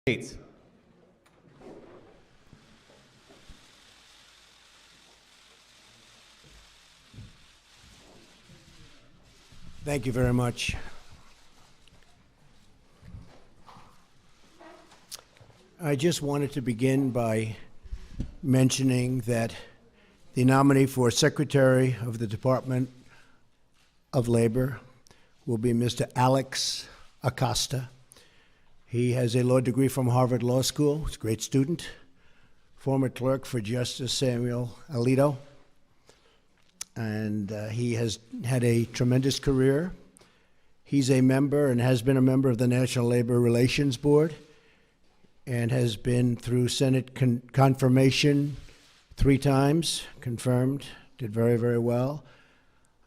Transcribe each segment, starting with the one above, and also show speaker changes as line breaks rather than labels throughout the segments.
States.
Thank you very much. I just wanted to begin by mentioning that the nominee for Secretary of the Department of Labor will be Mr. Alex Acosta. He has a law degree from Harvard Law School. He's a great student, former clerk for Justice Samuel Alito, and he has had a tremendous career. He's a member and has been a member of the National Labor Relations Board and has been through Senate confirmation 3 times, confirmed, did very, very well.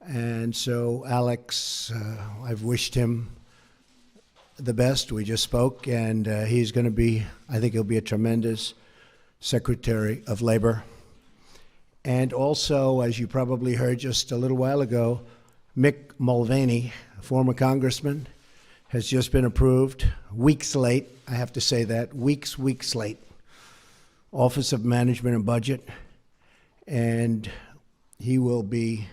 And so Alex, I've wished him the best. We just spoke, and he's going to be, I think he'll be a tremendous Secretary of Labor. And also, as you probably heard just a little while ago, Mick Mulvaney, a former congressman, has just been approved, weeks late, I have to say that, weeks late, Office of Management and Budget, and he will be,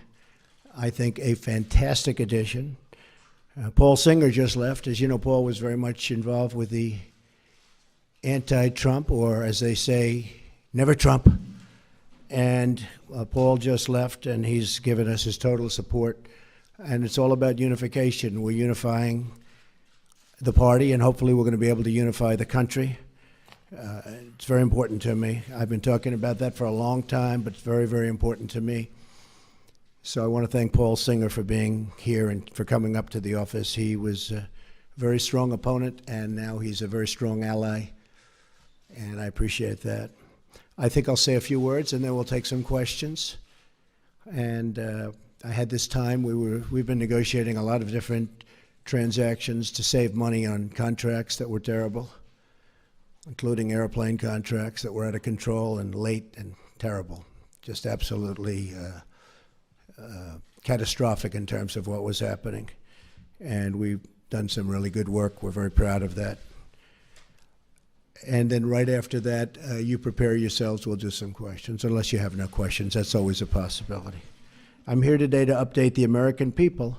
I think, a fantastic addition. Paul Singer just left. As you know, Paul was very much involved with the anti-Trump, or as they say, never Trump. And Paul just left, and he's given us his total support. And it's all about unification. We're unifying the party, and hopefully we're going to be able to unify the country. It's very important to me. I've been talking about that for a long time, but it's very, very important to me. So I want to thank Paul Singer for being here and for coming up to the office. He was a very strong opponent, and now he's a very strong ally, and I appreciate that. I think I'll say a few words, and then we'll take some questions. And I had this time, we've been negotiating a lot of different transactions to save money on contracts that were terrible, including airplane contracts that were out of control and late and terrible, just absolutely catastrophic in terms of what was happening. And we've done some really good work. We're very proud of that. And then right after that, you prepare yourselves. We'll do some questions, unless you have no questions. That's always a possibility. I'm here today to update the American people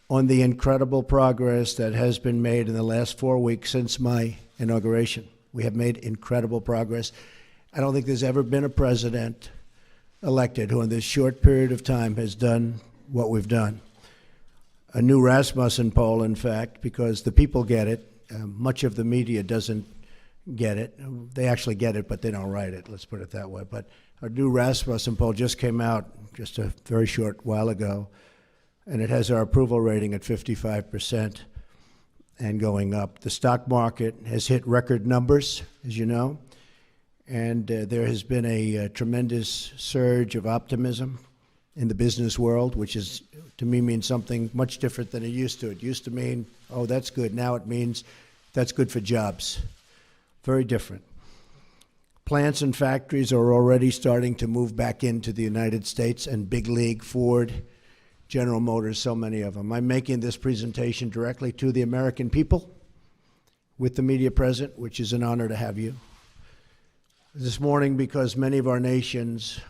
on the incredible progress that has been made in the last 4 weeks since my inauguration. We have made incredible progress. I don't think there's ever been a president elected who in this short period of time has done what we've done. A new Rasmussen poll, in fact, because the people get it. Much of the media doesn't get it. They actually get it, but they don't write it, let's put it that way. But a new Rasmussen poll just came out just a very short while ago, and it has our approval rating at 55% and going up. The stock market has hit record numbers, as you know, and there has been a tremendous surge of optimism in the business world, which is, to me, means something much different than it used to. It used to mean, oh, that's good. Now it means that's good for jobs. Very different. Plants and factories are already starting to move back into the United States, and big league, Ford, General Motors, so many of them. I'm making this presentation directly to the American people with the media present, which is an honor to have you. This morning, because many of our nation's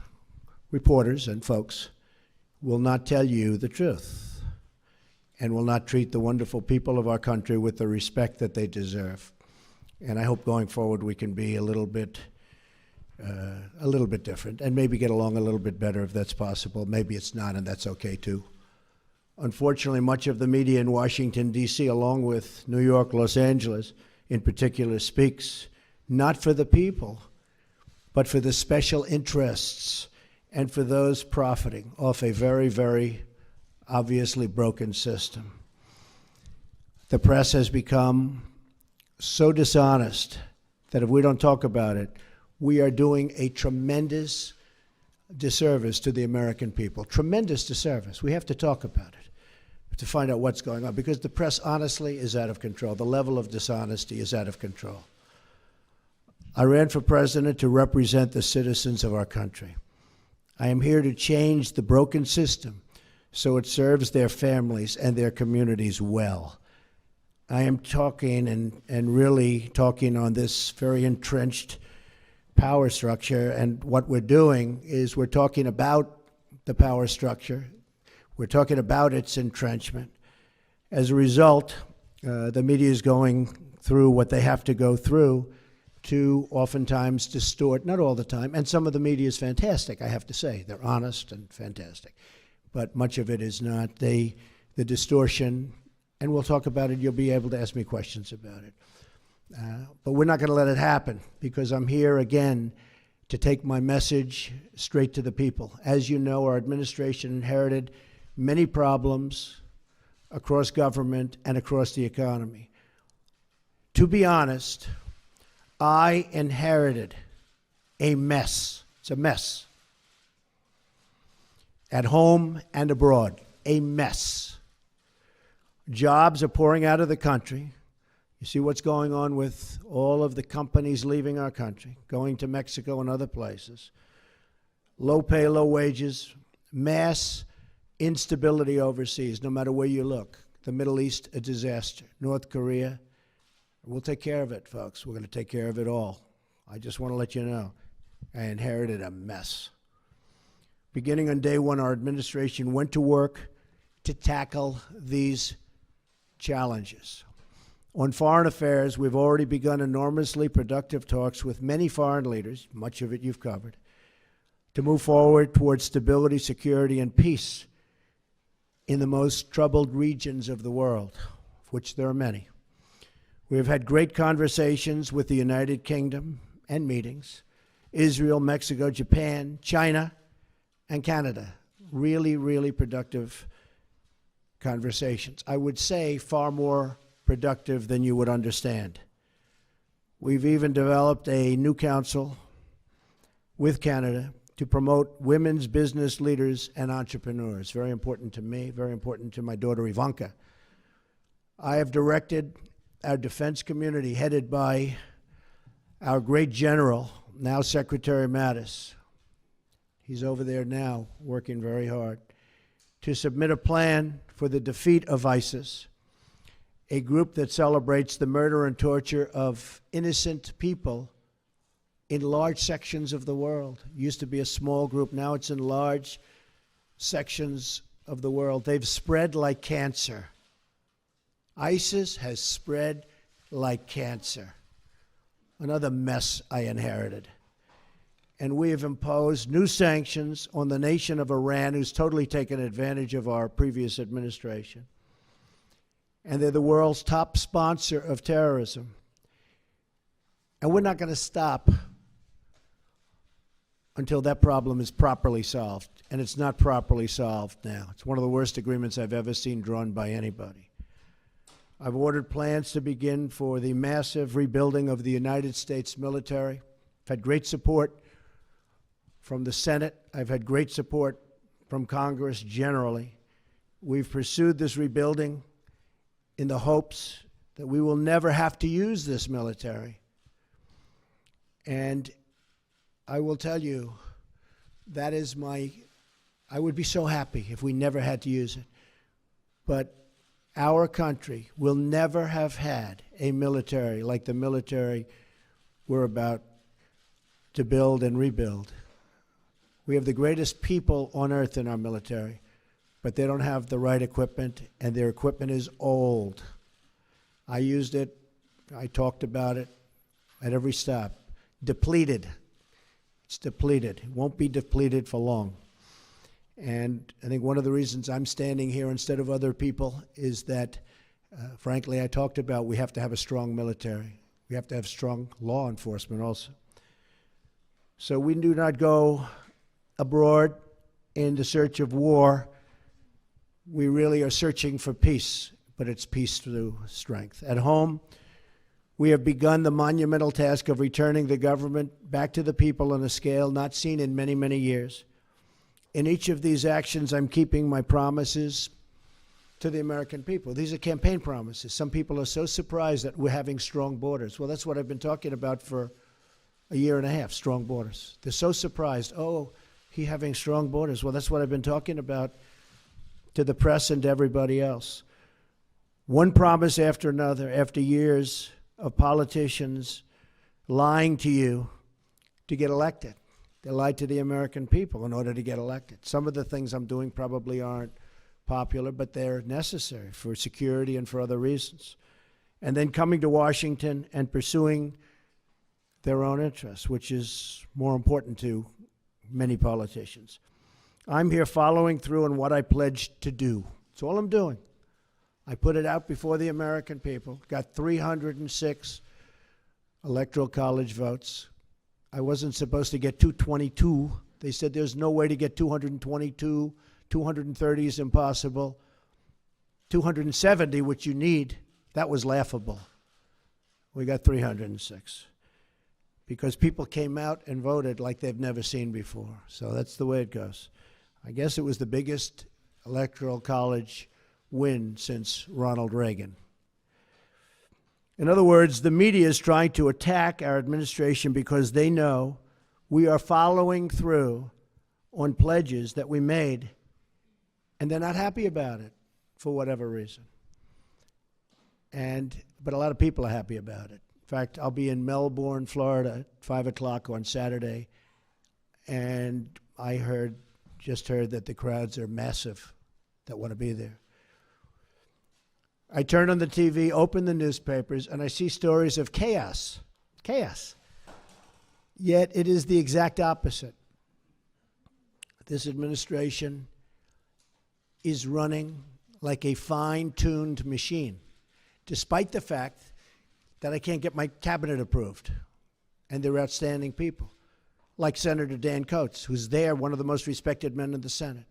reporters and folks will not tell you the truth and will not treat the wonderful people of our country with the respect that they deserve. And I hope going forward we can be a little bit different and maybe get along a little bit better if that's possible. Maybe it's not, and that's okay too. Unfortunately, much of the media in Washington, D.C., along with New York, Los Angeles in particular, speaks not for the people, but for the special interests and for those profiting off a very, very obviously broken system. The press has become so dishonest that if we don't talk about it, we are doing a tremendous disservice to the American people. Tremendous disservice. We have to talk about it to find out what's going on, because the press honestly is out of control. The level of dishonesty is out of control. I ran for president to represent the citizens of our country. I am here to change the broken system so it serves their families and their communities well. I am talking and really talking on this very entrenched power structure, and what we're doing is we're talking about the power structure. We're talking about its entrenchment. As a result, the media is going through what they have to go through to oftentimes distort, not all the time, and some of the media is fantastic, I have to say. They're honest and fantastic. But much of it is not. The distortion, and we'll talk about it, you'll be able to ask me questions about it. But we're not going to let it happen, because I'm here again to take my message straight to the people. As you know, our administration inherited many problems across government and across the economy. To be honest, I inherited a mess. It's a mess. At home and abroad, a mess. Jobs are pouring out of the country. You see what's going on with all of the companies leaving our country, going to Mexico and other places. Low pay, low wages, mass instability overseas, no matter where you look. The Middle East, a disaster. North Korea, we'll take care of it, folks. We're going to take care of it all. I just want to let you know, I inherited a mess. Beginning on day one, our administration went to work to tackle these challenges. On foreign affairs, we've already begun enormously productive talks with many foreign leaders, much of it you've covered, to move forward towards stability, security, and peace in the most troubled regions of the world, of which there are many. We have had great conversations with the United Kingdom and meetings, Israel, Mexico, Japan, China, and Canada. Really, really productive conversations. I would say far more productive than you would understand. We've even developed a new council with Canada to promote women's business leaders and entrepreneurs. Very important to me, very important to my daughter Ivanka. I have directed our defense community, headed by our great general, now Secretary Mattis. He's over there now, working very hard, to submit a plan for the defeat of ISIS, a group that celebrates the murder and torture of innocent people in large sections of the world. It used to be a small group, now it's in large sections of the world. They've spread like cancer. ISIS has spread like cancer. Another mess I inherited. And we have imposed new sanctions on the nation of Iran, who's totally taken advantage of our previous administration. And they're the world's top sponsor of terrorism. And we're not going to stop until that problem is properly solved. And it's not properly solved now. It's one of the worst agreements I've ever seen drawn by anybody. I've ordered plans to begin for the massive rebuilding of the United States military. I've had great support from the Senate. I've had great support from Congress generally. We've pursued this rebuilding in the hopes that we will never have to use this military. And I will tell you, that is I would be so happy if we never had to use it. But our country will never have had a military like the military we're about to build and rebuild. We have the greatest people on earth in our military, but they don't have the right equipment, and their equipment is old. I used it. I talked about it at every stop. Depleted. It's depleted. It won't be depleted for long. And I think one of the reasons I'm standing here instead of other people is that, frankly, I talked about we have to have a strong military. We have to have strong law enforcement also. So we do not go abroad in the search of war. We really are searching for peace, but it's peace through strength. At home, we have begun the monumental task of returning the government back to the people on a scale not seen in many, many years. In each of these actions, I'm keeping my promises to the American people. These are campaign promises. Some people are so surprised that we're having strong borders. Well, that's what I've been talking about for a year and a half, strong borders. They're so surprised. Oh, he having strong borders. Well, that's what I've been talking about to the press and to everybody else. One promise after another, after years of politicians lying to you to get elected. They lied to the American people in order to get elected. Some of the things I'm doing probably aren't popular, but they're necessary for security and for other reasons. And then coming to Washington and pursuing their own interests, which is more important to many politicians. I'm here following through on what I pledged to do. That's all I'm doing. I put it out before the American people, got 306 electoral college votes. I wasn't supposed to get 222. They said there's no way to get 222. 230 is impossible. 270, which you need, that was laughable. We got 306 because people came out and voted like they've never seen before. So that's the way it goes. I guess it was the biggest electoral college win since Ronald Reagan. In other words, the media is trying to attack our administration because they know we are following through on pledges that we made, and they're not happy about it for whatever reason. But a lot of people are happy about it. In fact, I'll be in Melbourne, Florida at 5 o'clock on Saturday, and I just heard that the crowds are massive that want to be there. I turn on the TV, open the newspapers, and I see stories of chaos. Chaos. Yet it is the exact opposite. This administration is running like a fine-tuned machine, despite the fact that I can't get my cabinet approved. And they're outstanding people, like Senator Dan Coates, who's there, one of the most respected men in the Senate.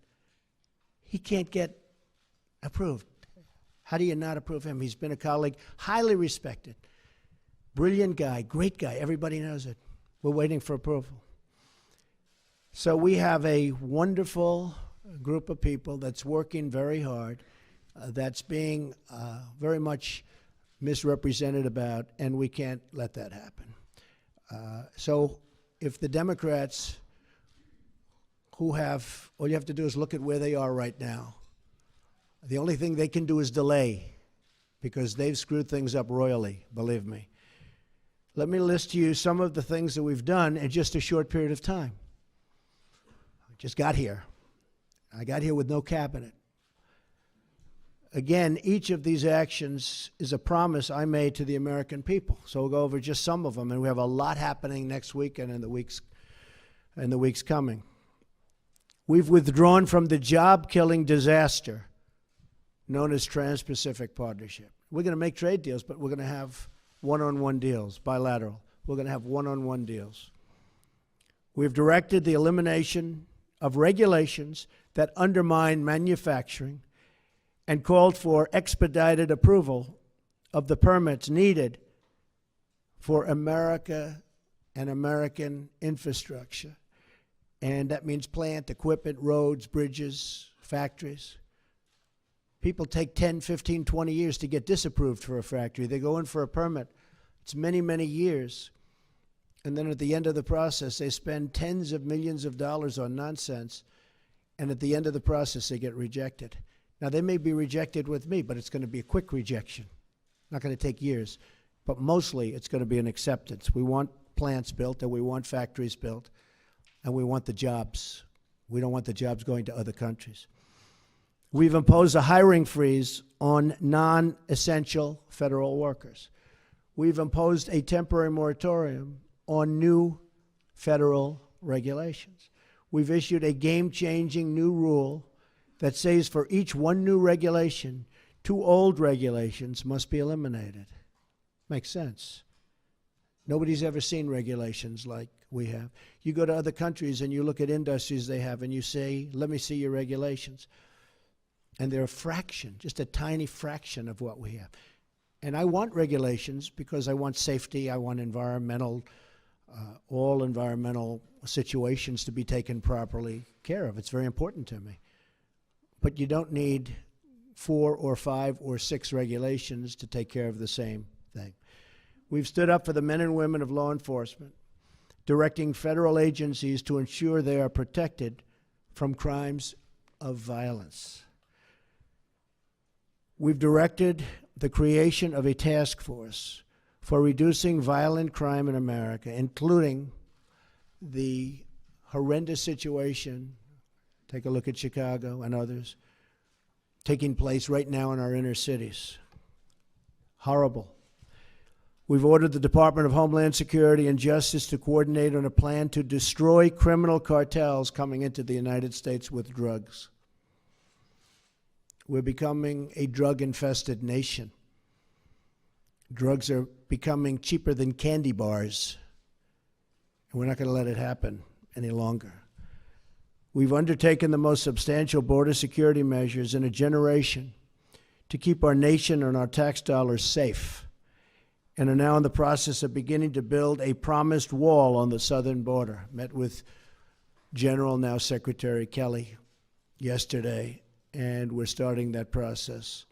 He can't get approved. How do you not approve him? He's been a colleague, highly respected, brilliant guy, great guy. Everybody knows it. We're waiting for approval. So we have a wonderful group of people that's working very hard, that's being very much misrepresented about, and we can't let that happen. So if the Democrats all you have to do is look at where they are right now. The only thing they can do is delay, because they've screwed things up royally, believe me. Let me list to you some of the things that we've done in just a short period of time. I just got here. I got here with no cabinet. Again, each of these actions is a promise I made to the American people. So we'll go over just some of them, and we have a lot happening next week and in the weeks coming. We've withdrawn from the job-killing disaster known as Trans-Pacific Partnership. We're going to make trade deals, but we're going to have one-on-one deals, bilateral. We're going to have one-on-one deals. We've directed the elimination of regulations that undermine manufacturing and called for expedited approval of the permits needed for America and American infrastructure. And that means plant, equipment, roads, bridges, factories. People take 10, 15, 20 years to get disapproved for a factory. They go in for a permit. It's many, many years. And then at the end of the process, they spend tens of millions of dollars on nonsense. And at the end of the process, they get rejected. Now, they may be rejected with me, but it's going to be a quick rejection. Not going to take years. But mostly, it's going to be an acceptance. We want plants built, and we want factories built, and we want the jobs. We don't want the jobs going to other countries. We've imposed a hiring freeze on non-essential federal workers. We've imposed a temporary moratorium on new federal regulations. We've issued a game-changing new rule that says for each one new regulation, 2 old regulations must be eliminated. Makes sense. Nobody's ever seen regulations like we have. You go to other countries and you look at industries they have and you say, let me see your regulations. And they're a fraction, just a tiny fraction of what we have. And I want regulations because I want safety, I want all environmental situations to be taken properly care of. It's very important to me. But you don't need 4 or 5 or 6 regulations to take care of the same thing. We've stood up for the men and women of law enforcement, directing federal agencies to ensure they are protected from crimes of violence. We've directed the creation of a task force for reducing violent crime in America, including the horrendous situation, take a look at Chicago and others, taking place right now in our inner cities. Horrible. We've ordered the Department of Homeland Security and Justice to coordinate on a plan to destroy criminal cartels coming into the United States with drugs. We're becoming a drug-infested nation. Drugs are becoming cheaper than candy bars, and we're not going to let it happen any longer. We've undertaken the most substantial border security measures in a generation to keep our nation and our tax dollars safe, and are now in the process of beginning to build a promised wall on the southern border. Met with General, now Secretary Kelly, yesterday, and we're starting that process.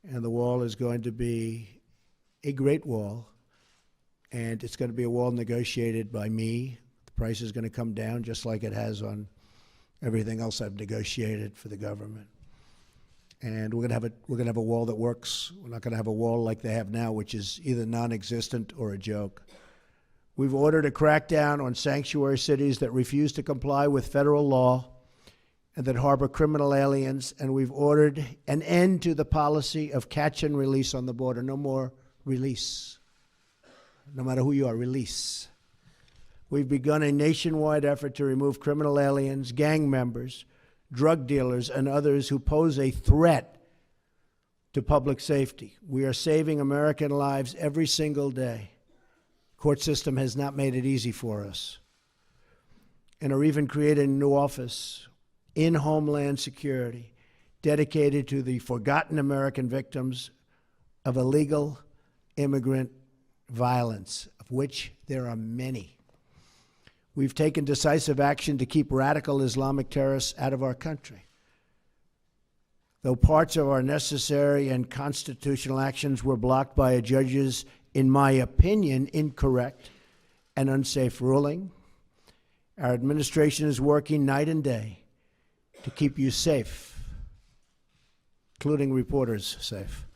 And the wall is going to be a great wall, and it's going to be a wall negotiated by me. The price is going to come down just like it has on everything else I've negotiated for the government. And we're going to have a wall that works. We're not going to have a wall like they have now, which is either non-existent or a joke. We've ordered a crackdown on sanctuary cities that refuse to comply with federal law and that harbor criminal aliens, and we've ordered an end to the policy of catch and release on the border. No more release. No matter who you are, release. We've begun a nationwide effort to remove criminal aliens, gang members, drug dealers, and others who pose a threat to public safety. We are saving American lives every single day. Court system has not made it easy for us. And are even creating a new office in Homeland Security dedicated to the forgotten American victims of illegal immigrant violence, of which there are many. We've taken decisive action to keep radical Islamic terrorists out of our country. Though parts of our necessary and constitutional actions were blocked by a judge's, in my opinion, incorrect and unsafe ruling, our administration is working night and day to keep you safe, including reporters safe,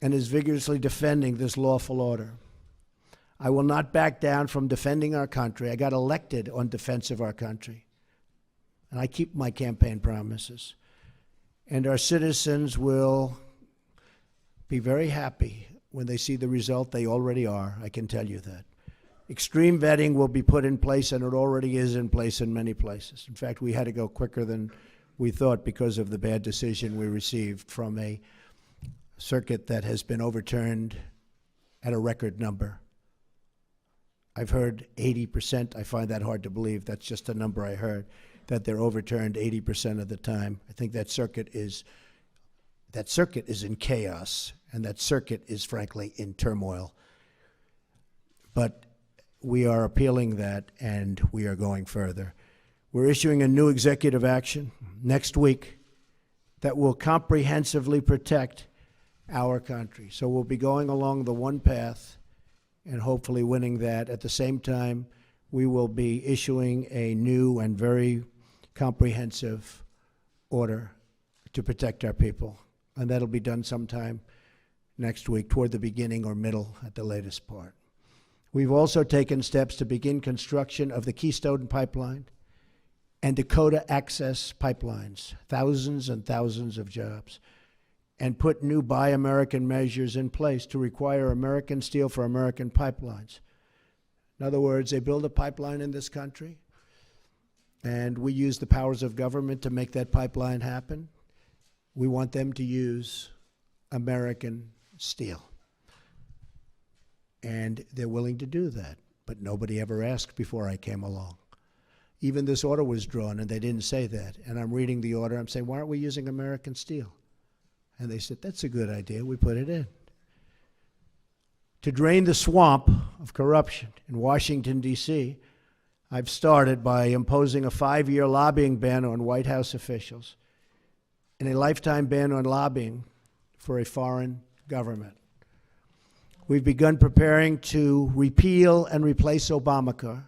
and is vigorously defending this lawful order. I will not back down from defending our country. I got elected on defense of our country, and I keep my campaign promises. And our citizens will be very happy when they see the result. They already are, I can tell you that. Extreme vetting will be put in place, and it already is in place in many places. In fact, we had to go quicker than we thought because of the bad decision we received from a circuit that has been overturned at a record number. I've heard 80%. I find that hard to believe. That's just a number I heard, that they're overturned 80% of the time. I think that circuit is in chaos, and that circuit is, frankly, in turmoil. But we are appealing that, and we are going further. We're issuing a new executive action next week that will comprehensively protect our country. So we'll be going along the one path and hopefully winning that. At the same time, we will be issuing a new and very comprehensive order to protect our people. And that'll be done sometime next week, toward the beginning or middle at the latest part. We've also taken steps to begin construction of the Keystone Pipeline and Dakota Access Pipelines, thousands and thousands of jobs, and put new Buy American measures in place to require American steel for American pipelines. In other words, they build a pipeline in this country, and we use the powers of government to make that pipeline happen. We want them to use American steel. And they're willing to do that, but nobody ever asked before I came along. Even this order was drawn, and they didn't say that. And I'm reading the order, I'm saying, why aren't we using American steel? And they said, that's a good idea, we put it in. To drain the swamp of corruption in Washington, D.C., I've started by imposing a 5-year lobbying ban on White House officials and a lifetime ban on lobbying for a foreign government. We've begun preparing to repeal and replace Obamacare.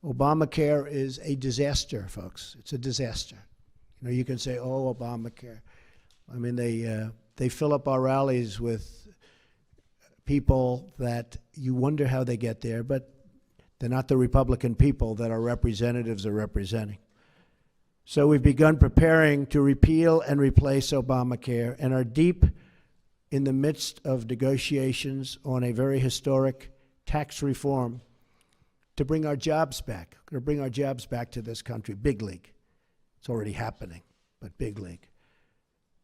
Obamacare is a disaster, folks. It's a disaster. You know, you can say, oh, Obamacare. I mean, they they fill up our rallies with people that you wonder how they get there, but they're not the Republican people that our representatives are representing. So we've begun preparing to repeal and replace Obamacare and are deep in the midst of negotiations on a very historic tax reform to bring our jobs back. We're going to bring our jobs back to this country, big league. It's already happening, but big league.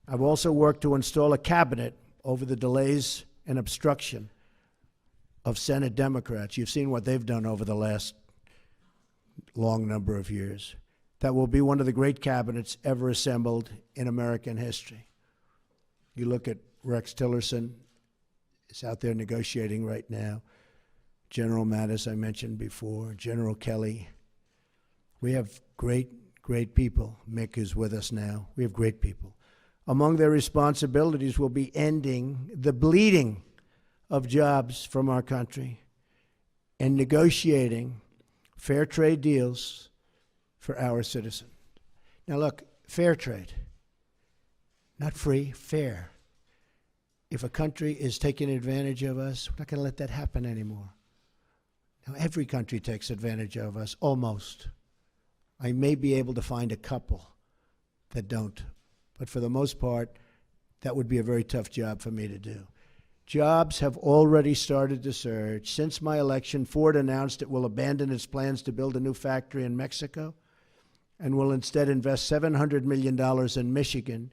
I've also worked to install a cabinet over the delays and obstruction of Senate Democrats. You've seen what they've done over the last long number of years. That will be one of the great cabinets ever assembled in American history. You look at Rex Tillerson, is out there negotiating right now. General Mattis, I mentioned before, General Kelly. We have great people. Mick is with us now. We have great people. Among their responsibilities will be ending the bleeding of jobs from our country and negotiating fair trade deals for our citizens. Now look, fair trade, not free, fair. If a country is taking advantage of us, we're not going to let that happen anymore. Now, every country takes advantage of us, almost. I may be able to find a couple that don't, but for the most part, that would be a very tough job for me to do. Jobs have already started to surge. Since my election, Ford announced it will abandon its plans to build a new factory in Mexico and will instead invest $700 million in Michigan,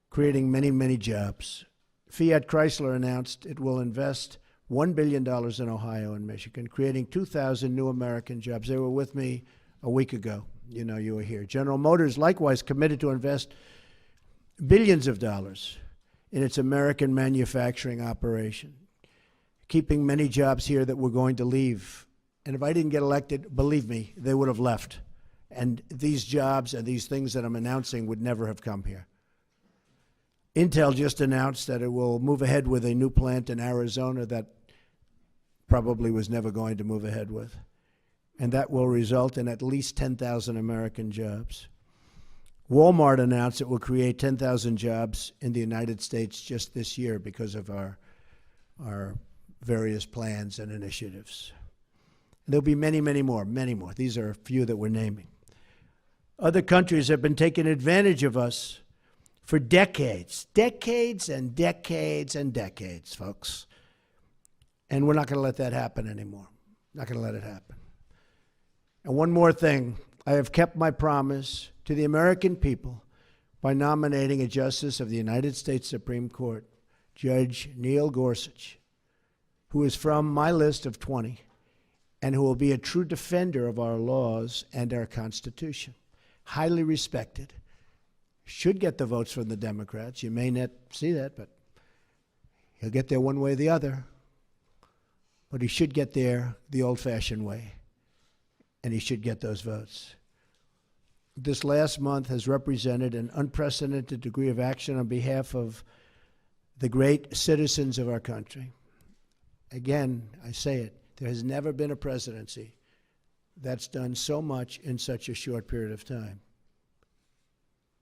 creating many, many jobs. Fiat Chrysler announced it will invest $1 billion in Ohio and Michigan, creating 2,000 new American jobs. They were with me a week ago. You know, you were here. General Motors likewise committed to invest billions of dollars in its American manufacturing operation, keeping many jobs here that were going to leave. And if I didn't get elected, believe me, they would have left. And these jobs and these things that I'm announcing would never have come here. Intel just announced that it will move ahead with a new plant in Arizona that probably was never going to move ahead with. And that will result in at least 10,000 American jobs. Walmart announced it will create 10,000 jobs in the United States just this year because of our various plans and initiatives. There'll be many, many more, many more. These are a few that we're naming. Other countries have been taking advantage of us for decades, decades and decades and decades, folks. And we're not going to let that happen anymore. Not going to let it happen. And one more thing, I have kept my promise to the American people by nominating a justice of the United States Supreme Court, Judge Neil Gorsuch, who is from my list of 20 and who will be a true defender of our laws and our Constitution. Highly respected. Should get the votes from the Democrats. You may not see that, but he'll get there one way or the other. But he should get there the old-fashioned way, and he should get those votes. This last month has represented an unprecedented degree of action on behalf of the great citizens of our country. Again, I say it, there has never been a presidency that's done so much in such a short period of time.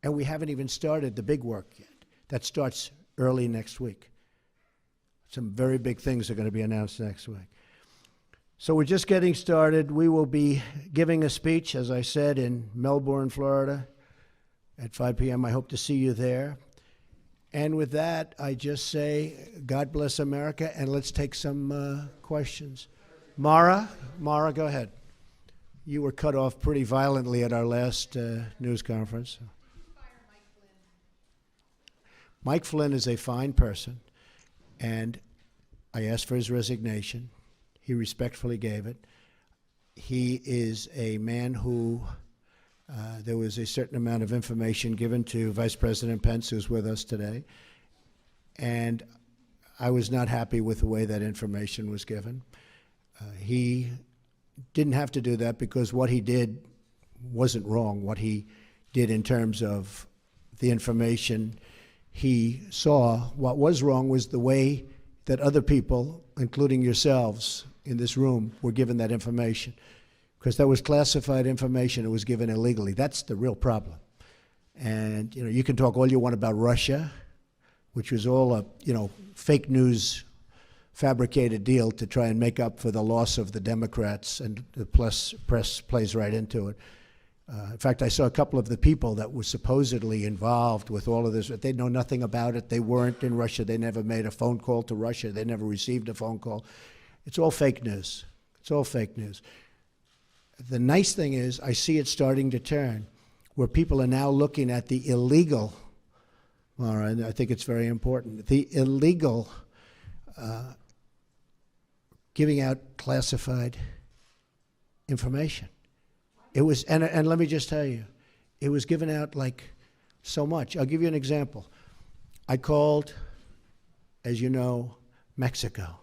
And we haven't even started the big work yet. That starts early next week. Some very big things are going to be announced next week. So we're just getting started. We will be giving a speech, as I said, in Melbourne, Florida at 5 p.m. I hope to see you there. And with that, I just say, God bless America, and let's take some questions. Mara, go ahead. You were cut off pretty violently at our last news conference. Mike Flynn is a fine person, and I asked for his resignation. He respectfully gave it. He is a man who, there was a certain amount of information given to Vice President Pence, who's with us today, and I was not happy with the way that information was given. He didn't have to do that because what he did wasn't wrong. What he did in terms of the information he saw, what was wrong was the way that other people, including yourselves in this room, were given that information. Because that was classified information, it was given illegally. That's the real problem. And you know, you can talk all you want about Russia. which was all a, fake news fabricated deal to try and make up for the loss of the Democrats, and the press plays right into it. In fact, I saw a couple of the people that were supposedly involved with all of this. They know nothing about it. They weren't in Russia. They never made a phone call to Russia. They never received a phone call. It's all fake news. It's all fake news. The nice thing is I see it starting to turn, where people are now looking at the illegal, all right, I think it's very important, the illegal giving out classified information. It was, and let me just tell you, it was given out like so much. I'll give you an example. I called, as you know, Mexico.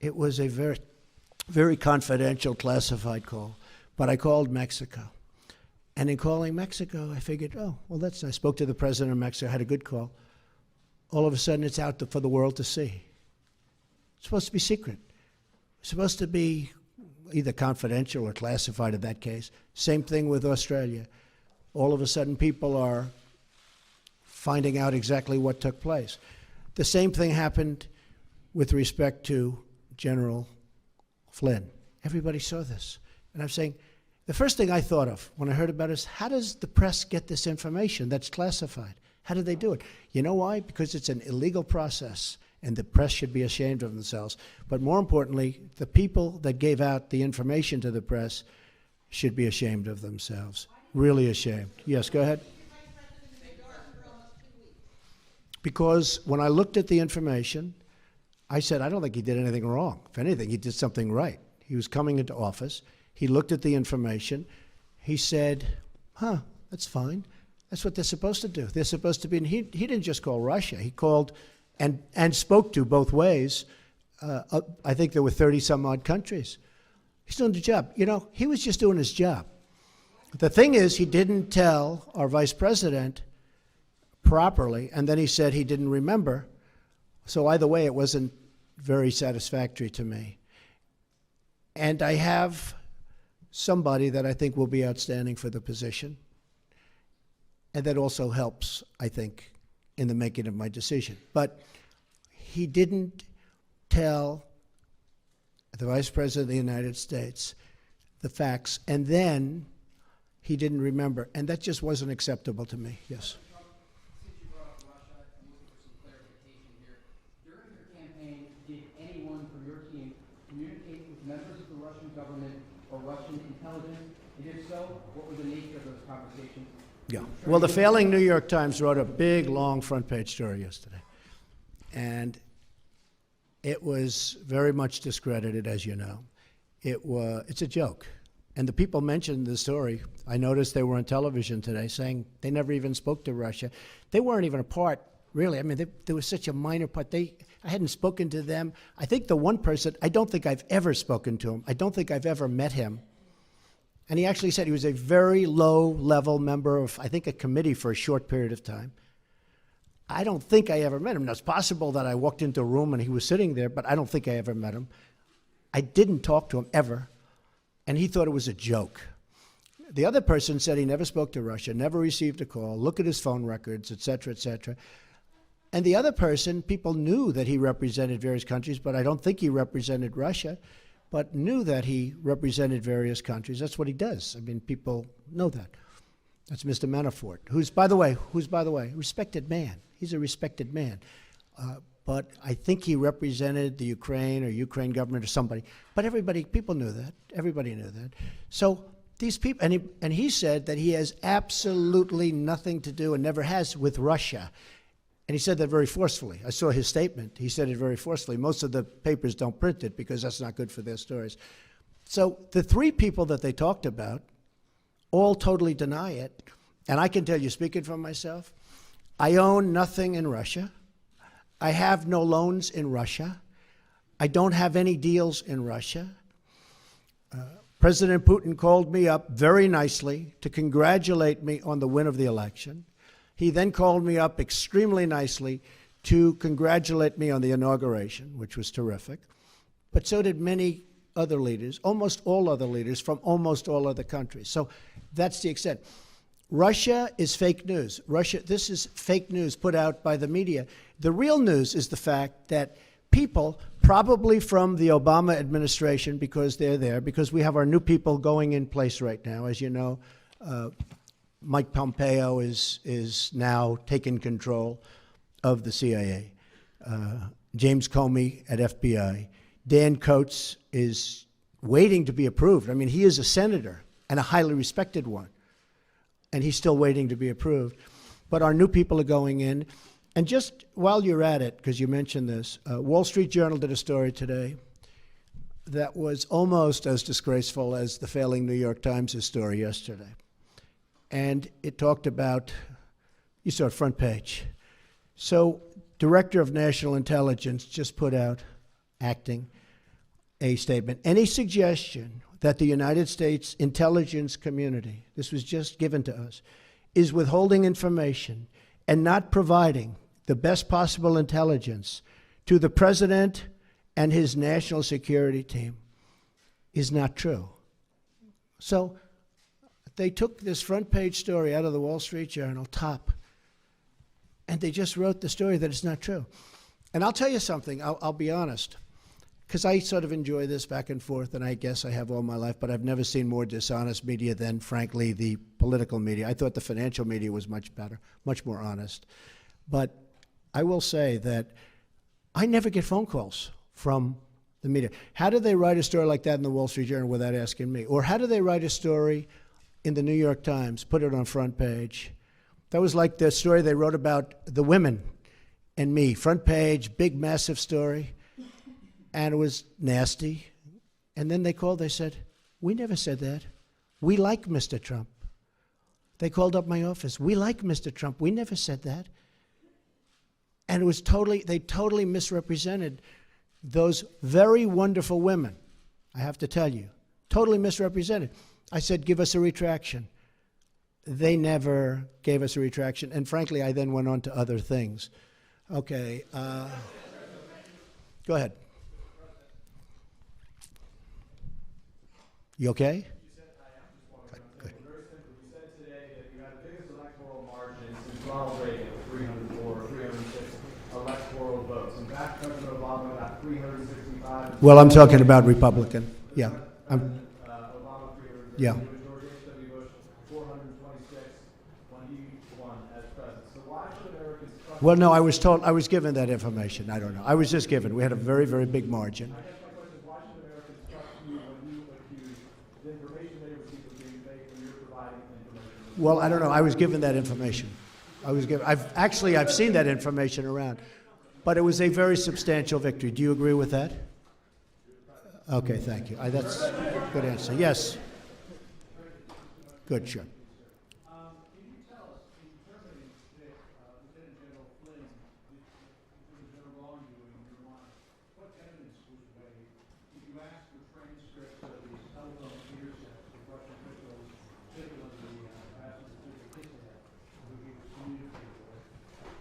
It was a very, very confidential, classified call, but I called Mexico. And in calling Mexico, I figured, oh, well, that's nice. I spoke to the president of Mexico, had a good call. All of a sudden, it's out for the world to see. It's supposed to be secret. It's supposed to be either confidential or classified in that case. Same thing with Australia. All of a sudden, people are finding out exactly what took place. The same thing happened with respect to General Flynn. Everybody saw this. And I'm saying, the first thing I thought of when I heard about it is, how does the press get this information that's classified? How do they do it? You know why? Because it's an illegal process, and the press should be ashamed of themselves. But more importantly, the people that gave out the information to the press should be ashamed of themselves. Really ashamed. Yes, go ahead. Because when I looked at the information, I said, I don't think he did anything wrong. If anything, he did something right. He was coming into office. He looked at the information. He said, that's fine. That's what they're supposed to do. They're supposed to be, and he didn't just call Russia. He called and spoke to both ways. I think there were 30-some-odd countries. He's doing the job. He was just doing his job. The thing is, he didn't tell our vice president properly, and then he said he didn't remember. So either way, it wasn't very satisfactory to me. And I have somebody that I think will be outstanding for the position, and that also helps, I think, in the making of my decision. But he didn't tell the Vice President of the United States the facts, and then he didn't remember, and that just wasn't acceptable to me. Yes.
Since you brought up Russia, I'm looking for some clarification here. During your campaign, did anyone from your team communicate with members of the Russian government or Russian intelligence? And if so, what were the nature of those conversations?
Yeah. Well, the failing New York Times wrote a big, long front-page story yesterday. And it was very much discredited, as you know. It's a joke. And the people mentioned the story. I noticed they were on television today saying they never even spoke to Russia. They weren't even a part, really. I mean, they were such a minor part. I hadn't spoken to them. I think the one person, I don't think I've ever spoken to him. I don't think I've ever met him. And he actually said he was a very low-level member of, I think, a committee for a short period of time. I don't think I ever met him. Now, it's possible that I walked into a room and he was sitting there, but I don't think I ever met him. I didn't talk to him ever, and he thought it was a joke. The other person said he never spoke to Russia, never received a call, look at his phone records, et cetera, et cetera. And the other person, people knew that he represented various countries, but I don't think he represented Russia, but knew that he represented various countries. That's what he does. I mean, people know that. That's Mr. Manafort, who's, by the way, a respected man. He's a respected man. But I think he represented the Ukraine or Ukraine government or somebody. But people knew that. Everybody knew that. So these people, and he said that he has absolutely nothing to do and never has with Russia. And he said that very forcefully. I saw his statement. He said it very forcefully. Most of the papers don't print it because that's not good for their stories. So the three people that they talked about all totally deny it. And I can tell you, speaking for myself, I own nothing in Russia. I have no loans in Russia. I don't have any deals in Russia. President Putin called me up very nicely to congratulate me on the win of the election. He then called me up extremely nicely to congratulate me on the inauguration, which was terrific. But so did many other leaders, almost all other leaders from almost all other countries. So that's the extent. Russia is fake news. This is fake news put out by the media. The real news is the fact that people, probably from the Obama administration, because they're there, because we have our new people going in place right now. As you know, Mike Pompeo is now taking control of the CIA. James Comey at FBI. Dan Coates is waiting to be approved. I mean, he is a senator and a highly respected one, and he's still waiting to be approved. But our new people are going in. And just while you're at it, because you mentioned this, Wall Street Journal did a story today that was almost as disgraceful as the failing New York Times' story yesterday. And it talked about, you saw it front page. So, Director of National Intelligence just put out, acting, a statement. Any suggestion that the United States intelligence community, this was just given to us, is withholding information and not providing the best possible intelligence to the president and his national security team is not true. So they took this front page story out of the Wall Street Journal, top, and they just wrote the story that it's not true. And I'll tell you something, I'll be honest, because I sort of enjoy this back and forth, and I guess I have all my life, but I've never seen more dishonest media than, frankly, the political media. I thought the financial media was much better, much more honest. But I will say that I never get phone calls from the media. How do they write a story like that in the Wall Street Journal without asking me? Or how do they write a story in the New York Times, put it on front page? That was like the story they wrote about the women and me. Front page, big, massive story. And it was nasty. And then they called, they said, we never said that. We like Mr. Trump. They called up my office. We like Mr. Trump. We never said that. And it was they totally misrepresented those very wonderful women, I have to tell you. Totally misrepresented. I said, give us a retraction. They never gave us a retraction. And frankly, I then went on to other things. Okay. Go ahead. You okay? Good.
Very simply, you said today that you had the biggest electoral margin since Ronald Reagan, 304, 306 electoral votes. In fact, President Obama got 365.
Well, I'm talking about Republican. Yeah.
Obama 300.
Yeah.
George H.W. Bush 426 when he won as president. So why should Americans trust?
Well, no, I was given that information. I don't know. I was just given. We had a very, very big margin.
I guess my question is, why should Americans trust you when you accuse the information they receive of being fake when you're providing information?
Well, I don't know. I was given that information. I've seen that information around. But it was a very substantial victory. Do you agree with that? Okay, thank you. That's a good answer. Yes. Good, sure.
Can you tell us, in determining that Lieutenant General Flynn was no wrongdoing in your mind, what evidence was weighed? Did you ask for transcripts of these telephone intercepts with Russian officials, particularly Ambassador Kislyak, who he was communicating with?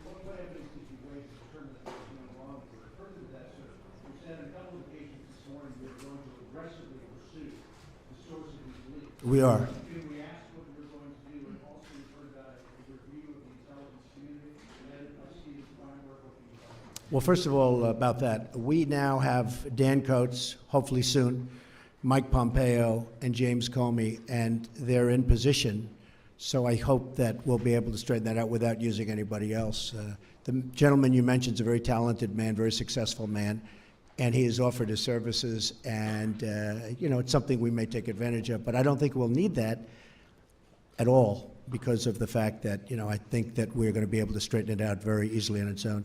What evidence did you weigh to determine that there was no wrongdoing? Further to that, sir, you said on a couple of occasions this morning you were going to aggressively pursue the source of these leaks.
We are.
Can we ask what we're going to do, and also refer to a review of the intelligence community, and I see the framework of the
Well, first of all, about that, we now have Dan Coates, hopefully soon, Mike Pompeo, and James Comey, and they're in position. So I hope that we'll be able to straighten that out without using anybody else. The gentleman you mentioned is a very talented man, very successful man, and he has offered his services, and it's something we may take advantage of. But I don't think we'll need that at all because of the fact that, I think that we're going to be able to straighten it out very easily on its own.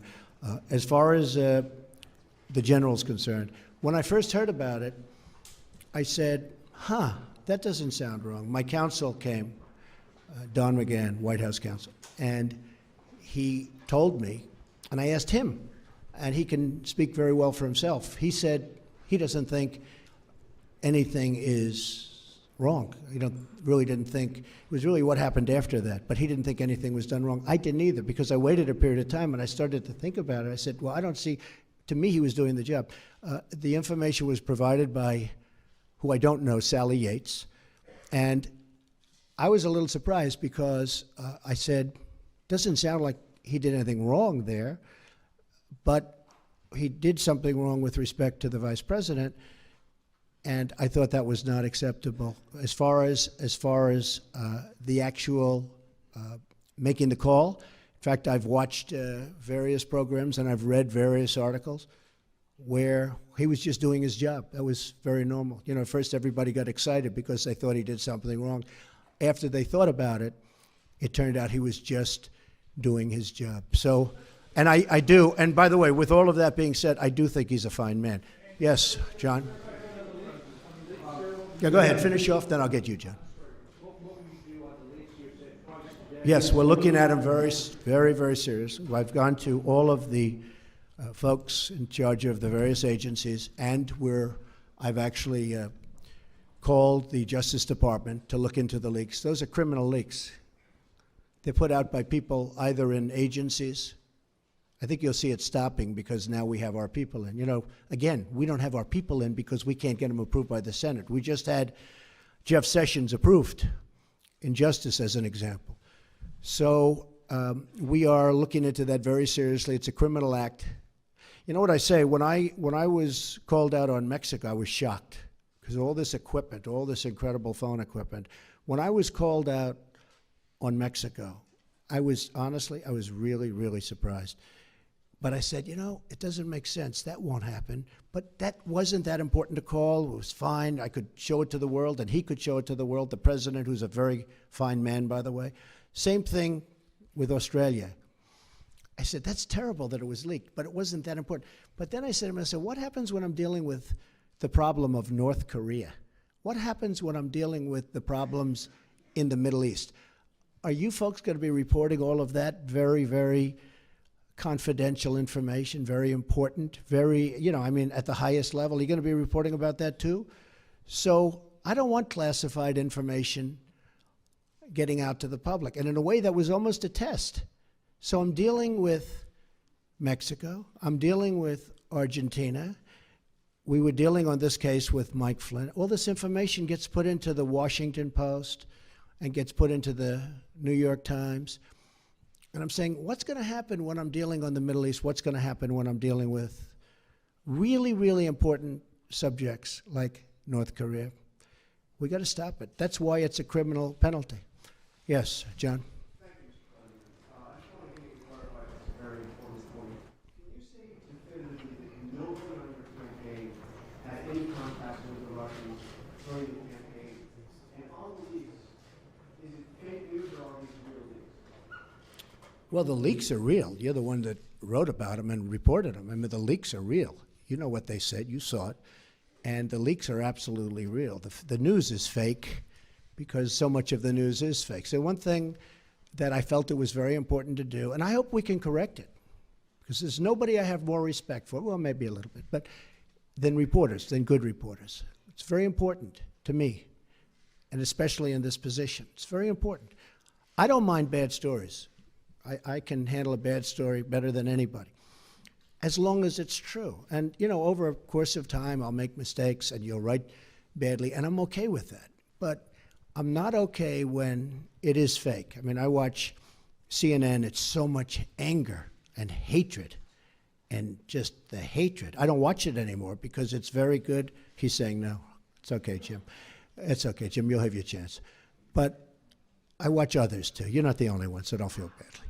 As far as the general's concerned, when I first heard about it, I said, that doesn't sound wrong. My counsel came, Don McGahn, White House counsel, and he told me, and I asked him, and he can speak very well for himself. He said he doesn't think anything is wrong. He really didn't think, it was really what happened after that, but he didn't think anything was done wrong. I didn't either, because I waited a period of time and I started to think about it. I said, well, I don't see, to me, he was doing the job. The information was provided by, who I don't know, Sally Yates, and I was a little surprised because I said, doesn't sound like he did anything wrong there, but he did something wrong with respect to the vice president, and I thought that was not acceptable. As far as the actual making the call, in fact, I've watched various programs and I've read various articles where he was just doing his job. That was very normal. You know, at first everybody got excited because they thought he did something wrong. After they thought about it, it turned out he was just doing his job. So, and I do, and by the way, with all of that being said, I do think he's a fine man. Yes, John? Yeah, go ahead, finish off, then I'll get you, John. Yes, we're looking at him very, very serious. I've gone to all of the folks in charge of the various agencies, and I've actually called the Justice Department to look into the leaks. Those are criminal leaks. They're put out by people either in agencies. I think you'll see it stopping because now we have our people in. You know, again, we don't have our people in because we can't get them approved by the Senate. We just had Jeff Sessions approved in Justice as an example. So we are looking into that very seriously. It's a criminal act. You know what I say? When I was called out on Mexico, I was shocked because all this equipment, all this incredible phone equipment. When I was called out on Mexico, I was really, really surprised. But I said, you know, it doesn't make sense. That won't happen. But that wasn't that important to call. It was fine. I could show it to the world, and he could show it to the world. The president, who's a very fine man, by the way. Same thing with Australia. I said, that's terrible that it was leaked, but it wasn't that important. But then I said to myself, what happens when I'm dealing with the problem of North Korea? What happens when I'm dealing with the problems in the Middle East? Are you folks going to be reporting all of that very, very confidential information, very important, very, you know, I mean, at the highest level? Are you going to be reporting about that too? So I don't want classified information getting out to the public. And in a way, that was almost a test. So I'm dealing with Mexico. I'm dealing with Argentina. We were dealing on this case with Mike Flynn. All this information gets put into the Washington Post and gets put into the New York Times. And I'm saying, what's going to happen when I'm dealing on the Middle East? What's going to happen when I'm dealing with really, really important subjects like North Korea? We got to stop it. That's why it's a criminal penalty. Yes, John?
Thank you, Mr. President. I just want to get you to clarify this very important point. Can you say definitively that no one on your campaign had any contact with the Russians during the campaign? And on the leaks, is it fake news or are these real leaks?
Well, the leaks are real. You're the one that wrote about them and reported them. I mean, the leaks are real. You know what they said. You saw it. And the leaks are absolutely real. The news is fake because so much of the news is fake. So one thing that I felt it was very important to do, and I hope we can correct it, because there's nobody I have more respect for, well, maybe a little bit, but than reporters, than good reporters. It's very important to me, and especially in this position. It's very important. I don't mind bad stories. I can handle a bad story better than anybody, as long as it's true. And, you know, over a course of time, I'll make mistakes and you'll write badly, and I'm okay with that. But I'm not okay when it is fake. I mean, I watch CNN, it's so much anger and hatred and just the hatred. I don't watch it anymore because it's very good. He's saying, no, it's okay, Jim. It's okay, Jim, you'll have your chance. But I watch others too. You're not the only one, so don't feel badly.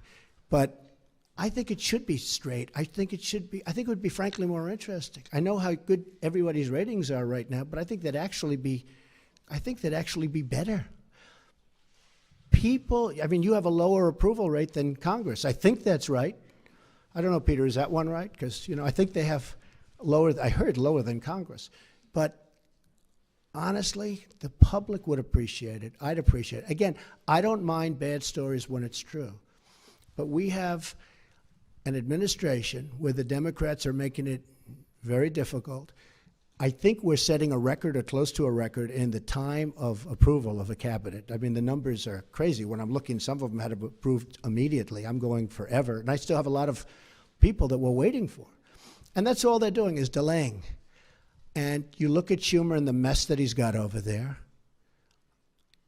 But I think it should be straight. I think it would be frankly more interesting. I know how good everybody's ratings are right now, but I think that'd actually be better. People, I mean, you have a lower approval rate than Congress. I think that's right. I don't know, Peter, is that one right? Because, you know, I think they have I heard lower than Congress. But honestly, the public would appreciate it. I'd appreciate it. Again, I don't mind bad stories when it's true. But we have an administration where the Democrats are making it very difficult. I think we're setting a record or close to a record in the time of approval of a cabinet. I mean, the numbers are crazy. When I'm looking, some of them had approved immediately. I'm going forever. And I still have a lot of people that we're waiting for. And that's all they're doing is delaying. And you look at Schumer and the mess that he's got over there,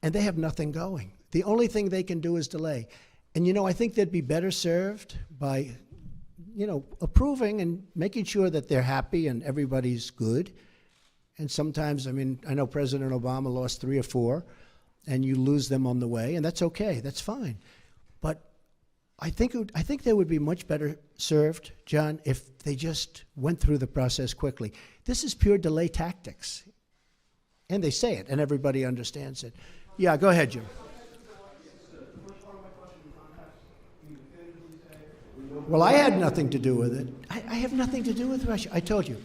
and they have nothing going. The only thing they can do is delay. And, I think they'd be better served by, approving and making sure that they're happy and everybody's good. And sometimes, I know President Obama lost 3 or 4, and you lose them on the way, and that's okay. That's fine. But I think they would be much better served, John, if they just went through the process quickly. This is pure delay tactics. And they say it, and everybody understands it. Yeah, go ahead, Jim. Well, I had nothing to do with it. I have nothing to do with Russia. I told you,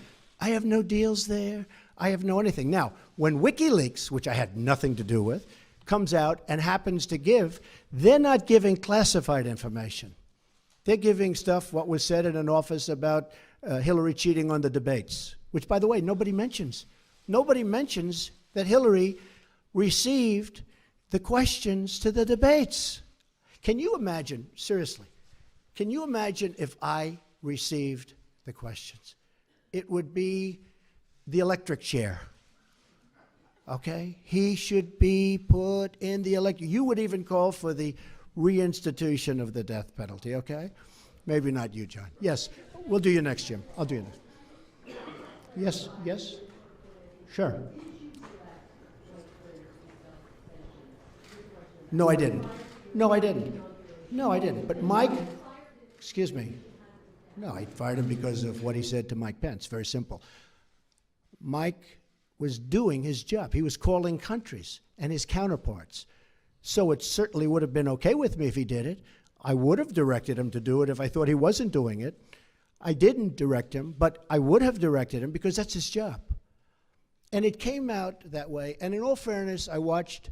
I have no deals there. I have no anything. Now, when WikiLeaks, which I had nothing to do with, comes out and happens to give, they're not giving classified information. They're giving stuff, what was said in an office about Hillary cheating on the debates, which, by the way, nobody mentions. Nobody mentions that Hillary received the questions to the debates. Can you imagine, seriously, can you imagine if I received the questions? It would be the electric chair. Okay? He should be put in the electric. You would even call for the reinstitution of the death penalty, okay? Maybe not you, John. Yes, we'll do you next, Jim. I'll do you next. Yes? Sure. No, I didn't. But Mike, excuse me. No, I fired him because of what he said to Mike Pence. Very simple. Mike was doing his job. He was calling countries and his counterparts. So it certainly would have been okay with me if he did it. I would have directed him to do it if I thought he wasn't doing it. I didn't direct him, but I would have directed him because that's his job. And it came out that way. And in all fairness, I watched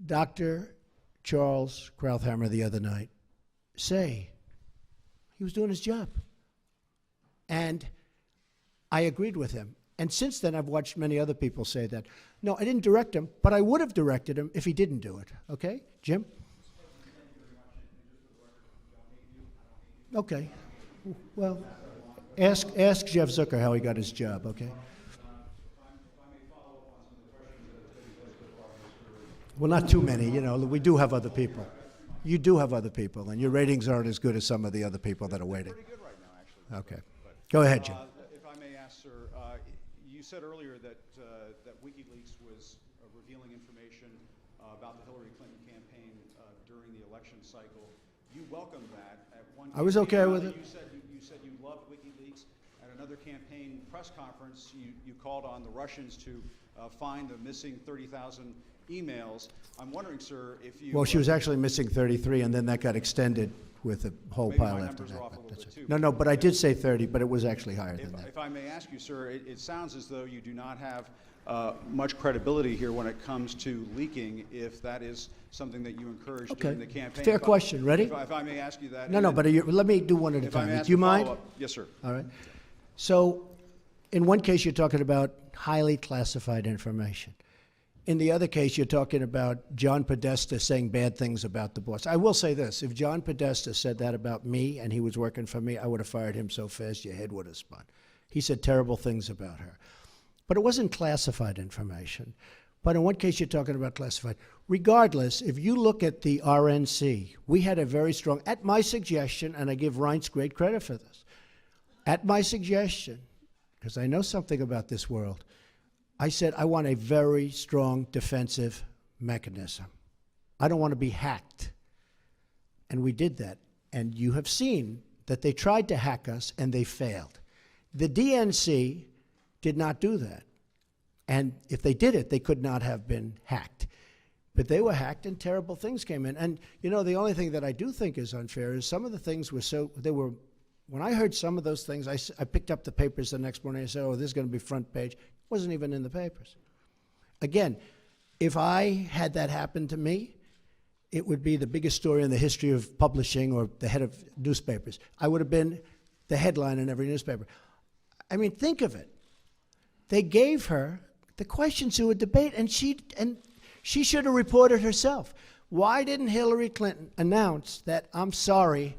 Dr. Charles Krauthammer the other night say he was doing his job. And I agreed with him. And since then, I've watched many other people say that. No, I didn't direct him, but I would have directed him if he didn't do it. Okay? Jim? Okay. Well, ask Jeff Zucker how he got his job, okay? Well, not too many. We do have other people. You do have other people, and your ratings aren't as good as some of the other people that are waiting.
Pretty good right now, actually.
Okay. Go ahead, Jim.
If I may ask, sir, you said earlier that WikiLeaks was revealing information about the Hillary Clinton campaign during the election cycle. You welcomed that. At one
I was okay with it.
You said you loved WikiLeaks. At another campaign press conference, you called on the Russians to find the missing 30,000 emails. I'm wondering, sir, if you...
Well, she was actually missing 33, and then that got extended with a whole
maybe
pile
my
after
numbers
that.
are off a little bit too.
No, but I did say 30, but it was actually higher than that.
If I may ask you, sir, it sounds as though you do not have much credibility here when it comes to leaking, if that is something that you encouraged during the campaign.
Fair question. Ready?
If I may ask you that.
No, but let me do one at a
If I may
time.
ask
Do you
a
mind?
follow-up. Yes, sir.
All right. So in one case, you're talking about highly classified information. In the other case, you're talking about John Podesta saying bad things about the boss. I will say this. If John Podesta said that about me and he was working for me, I would have fired him so fast your head would have spun. He said terrible things about her. But it wasn't classified information. But in one case, you're talking about classified. Regardless, if you look at the RNC, we had a very strong, at my suggestion, and I give Reince great credit for this, at my suggestion, because I know something about this world, I said I want a very strong defensive mechanism. I don't want to be hacked. And we did that. And you have seen that they tried to hack us and they failed. The DNC did not do that. And if they did it, they could not have been hacked. But they were hacked and terrible things came in. And, the only thing that I do think is unfair is some of the things were when I heard some of those things, I picked up the papers the next morning and I said, oh, this is going to be front page. It wasn't even in the papers. Again, if I had that happen to me, it would be the biggest story in the history of publishing or the head of newspapers. I would have been the headline in every newspaper. I mean, think of it. They gave her the questions to a debate, and she should have reported herself. Why didn't Hillary Clinton announce that, I'm sorry,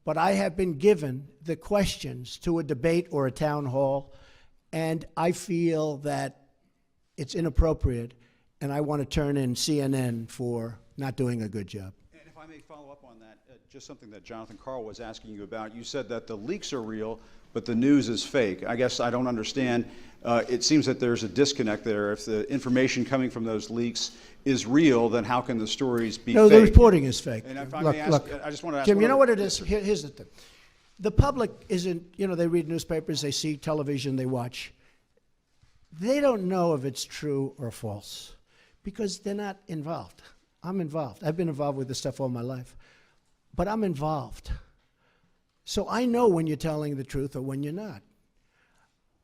but I have been given the questions to a debate or a town hall, and I feel that it's inappropriate, and I want to turn in CNN for not doing a good job.
And if I may follow up on that, just something that Jonathan Carl was asking you about. You said that the leaks are real, but the news is fake. I guess I don't understand. It seems that there's a disconnect there. If the information coming from those leaks is real, then how can the stories be
No,
fake?
the reporting is fake.
And if I
Look,
may ask,
look,
I just want to ask
Jim, you
one
know
other-
what it is? Here's the thing. The public isn't, they read newspapers, they see television, they watch. They don't know if it's true or false because they're not involved. I'm involved. I've been involved with this stuff all my life, but I'm involved. So I know when you're telling the truth or when you're not.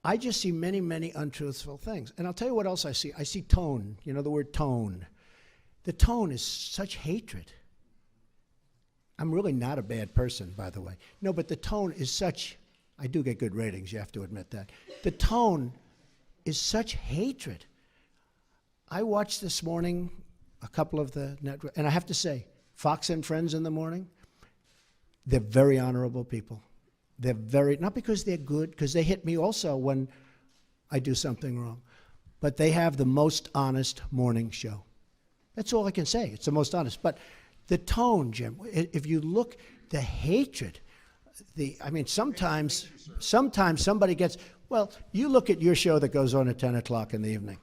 I just see many, many untruthful things. And I'll tell you what else I see. I see tone, the word tone. The tone is such hatred. I'm really not a bad person, by the way. No, but the tone is such, I do get good ratings, you have to admit that. The tone is such hatred. I watched this morning a couple of the network, and I have to say, Fox and Friends in the morning, they're very honorable people. They're very, not because they're good, because they hit me also when I do something wrong, but they have the most honest morning show. That's all I can say. It's the most honest. But the tone, Jim, if you look, the hatred, sometimes somebody gets, well, you look at your show that goes on at 10 o'clock in the evening.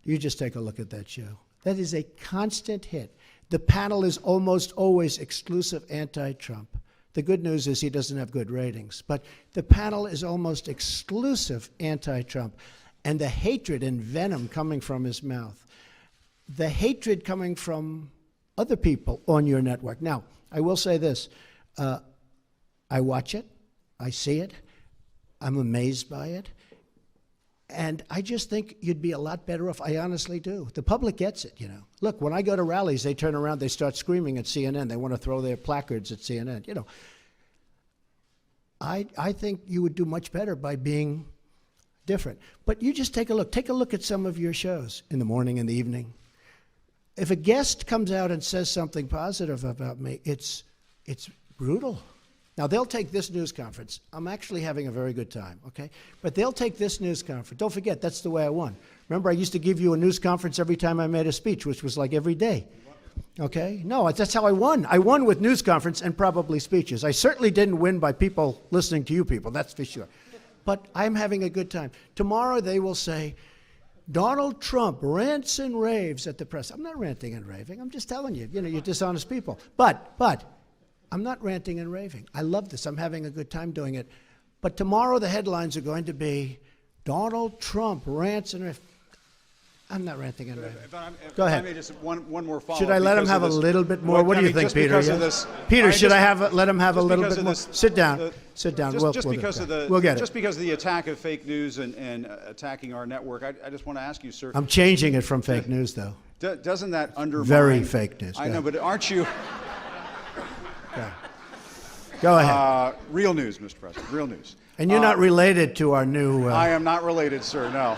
You just take a look at that show. That is a constant hit. The panel is almost always exclusive anti-Trump. The good news is he doesn't have good ratings. But the panel is almost exclusive anti-Trump. And the hatred and venom coming from his mouth, the hatred coming from other people on your network. Now, I will say this. I watch it. I see it. I'm amazed by it. And I just think you'd be a lot better off. I honestly do. The public gets it, Look, when I go to rallies, they turn around, they start screaming at CNN. They want to throw their placards at CNN. I think you would do much better by being different. But you just take a look. Take a look at some of your shows in the morning and the evening. If a guest comes out and says something positive about me, it's brutal. Now, they'll take this news conference. I'm actually having a very good time, okay? But they'll take this news conference. Don't forget, that's the way I won. Remember, I used to give you a news conference every time I made a speech, which was like every day, okay? No, that's how I won. I won with news conference and probably speeches. I certainly didn't win by people listening to you people, that's for sure. But I'm having a good time. Tomorrow they will say, Donald Trump rants and raves at the press. I'm not ranting and raving. I'm just telling you, you're dishonest people. But I'm not ranting and raving. I love this. I'm having a good time doing it. But tomorrow the headlines are going to be Donald Trump rants and raves. I'm not ranting and raving. Go ahead.
If I may just one more follow-up.
Should I let him have a little bit more? What do you think, Peter? Peter, should I let him have a little bit more? Sit down. Sit down.
Just because of the attack of fake news and attacking our network, I just want to ask you, sir.
I'm changing it from fake news, though.
Doesn't that undermine?
Very fake news.
I know, but aren't you?
Go ahead.
Real news, Mr. President. Real news.
And you're not related to our new.
I am not related, sir. No.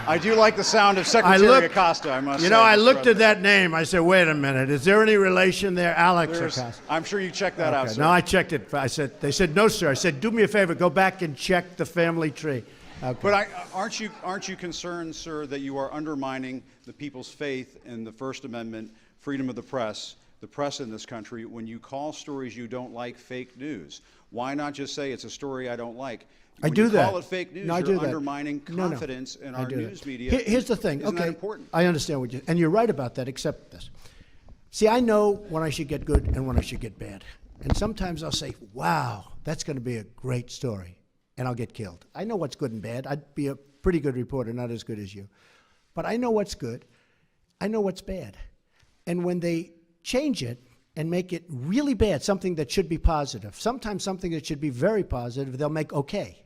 I do like the sound of Secretary Acosta, I must say.
I looked at that name. I said, wait a minute. Is there any relation there? Alex Acosta.
I'm sure you checked that out, sir.
No, I checked it. They said, no, sir. I said, do me a favor. Go back and check the family tree. Okay.
But aren't you concerned, sir, that you are undermining the people's faith in the First Amendment, freedom of the press in this country, when you call stories you don't like fake news? Why not just say it's a story I don't like?
I do that.
When you call it fake news, you're undermining confidence in our news media.
Here's the thing.
Isn't that important?
I understand what and you're right about that, except this. See, I know when I should get good and when I should get bad. And sometimes I'll say, wow, that's going to be a great story, and I'll get killed. I know what's good and bad. I'd be a pretty good reporter, not as good as you. But I know what's good. I know what's bad. And when they change it and make it really bad, something that should be positive, sometimes something that should be very positive, they'll make okay.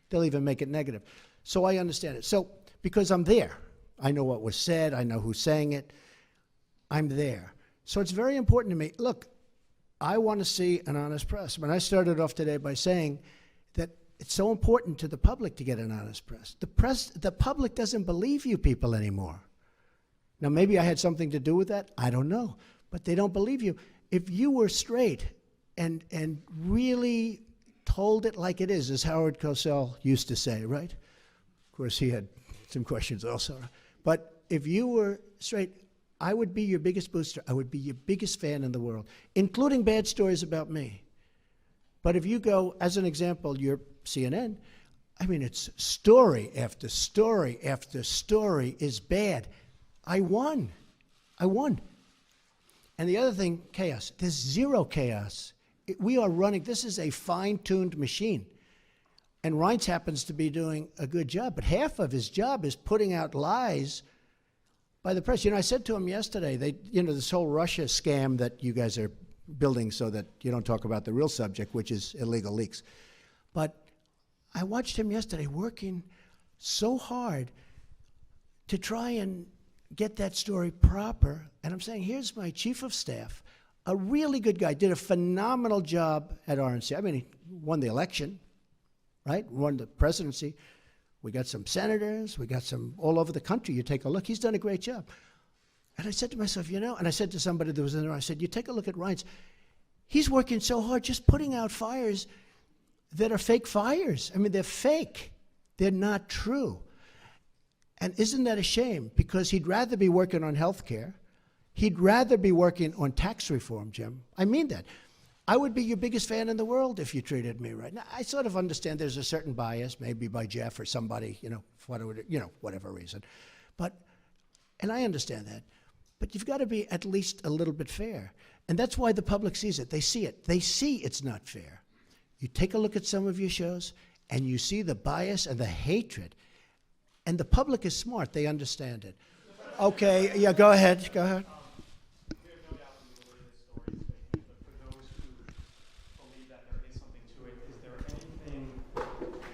They'll even make it negative. So I understand it. So because I'm there, I know what was said, I know who's saying it, I'm there. So it's very important to me. Look, I want to see an honest press. When I started off today by saying that it's so important to the public to get an honest press. The public doesn't believe you people anymore. Now, maybe I had something to do with that. I don't know. But they don't believe you. If you were straight and really told it like it is, as Howard Cosell used to say, right? Of course, he had some questions also. But if you were straight, I would be your biggest booster. I would be your biggest fan in the world, including bad stories about me. But if you go, as an example, you're CNN, I mean, it's story after story after story is bad. I won. And the other thing, chaos. There's zero chaos. We are running, this is a fine-tuned machine. And Reince happens to be doing a good job, but half of his job is putting out lies by the press. You know, I said to him yesterday, this whole Russia scam that you guys are building so that you don't talk about the real subject, which is illegal leaks. But I watched him yesterday working so hard to try and get that story proper. And I'm saying, here's my chief of staff, a really good guy, did a phenomenal job at RNC. I mean, he won the election, right? Won the presidency. We got some senators. We got some all over the country. You take a look. He's done a great job. And I said to myself, and I said to somebody that was in there, I said, you take a look at Reince. He's working so hard just putting out fires that are fake fires. I mean, they're fake. They're not true. And isn't that a shame? Because he'd rather be working on health care. He'd rather be working on tax reform, Jim. I mean that. I would be your biggest fan in the world if you treated me right. Now, I sort of understand there's a certain bias, maybe by Jeff or somebody, for whatever reason. And I understand that. But you've got to be at least a little bit fair. And that's why the public sees it. They see it. They see it's not fair. You take a look at some of your shows, and you see the bias and the hatred. And the public is smart. They understand it. Okay, yeah, go ahead.
We have no doubt that you believe this story is fake, but for those who believe that there is something to it, is there anything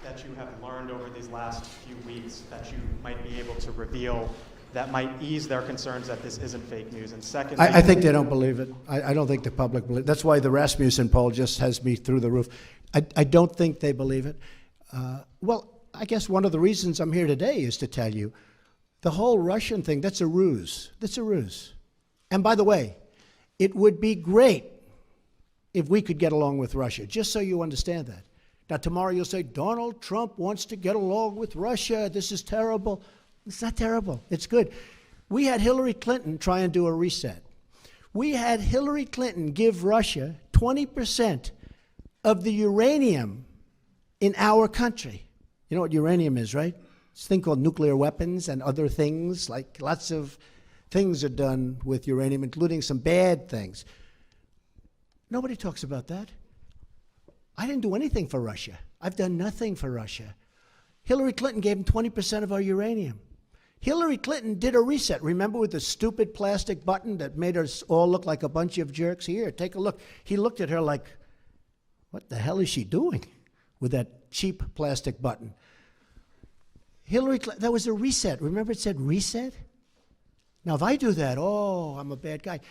that you have learned over these last few weeks that you might be able to reveal that might ease their concerns that this isn't fake news? And second,
I think they don't believe it. I don't think the public believes it. That's why the Rasmussen poll just has me through the roof. I don't think they believe it. Well, I guess one of the reasons I'm here today is to tell you the whole Russian thing, that's a ruse. That's a ruse. And by the way, it would be great if we could get along with Russia, just so you understand that. Now, tomorrow you'll say, Donald Trump wants to get along with Russia. This is terrible. It's not terrible. It's good. We had Hillary Clinton try and do a reset. We had Hillary Clinton give Russia 20% of the uranium in our country. You know what uranium is, right? It's a thing called nuclear weapons and other things, like lots of things are done with uranium, including some bad things. Nobody talks about that. I didn't do anything for Russia. I've done nothing for Russia. Hillary Clinton gave them 20% of our uranium. Hillary Clinton did a reset. Remember with the stupid plastic button that made us all look like a bunch of jerks? Here, take a look. He looked at her like, what the hell is she doing with that cheap plastic button? Hillary Clinton, that was a reset. Remember it said reset? Now, if I do that, I'm a bad guy.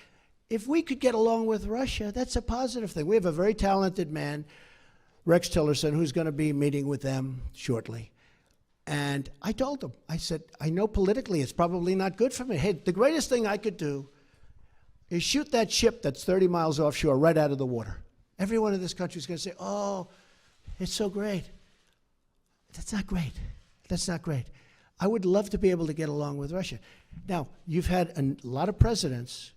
If we could get along with Russia, that's a positive thing. We have a very talented man, Rex Tillerson, who's going to be meeting with them shortly. And I told him, I said, I know politically it's probably not good for me. Hey, the greatest thing I could do is shoot that ship that's 30 miles offshore right out of the water. Everyone in this country is going to say, oh, it's so great. That's not great. That's not great. I would love to be able to get along with Russia. Now, you've had a lot of presidents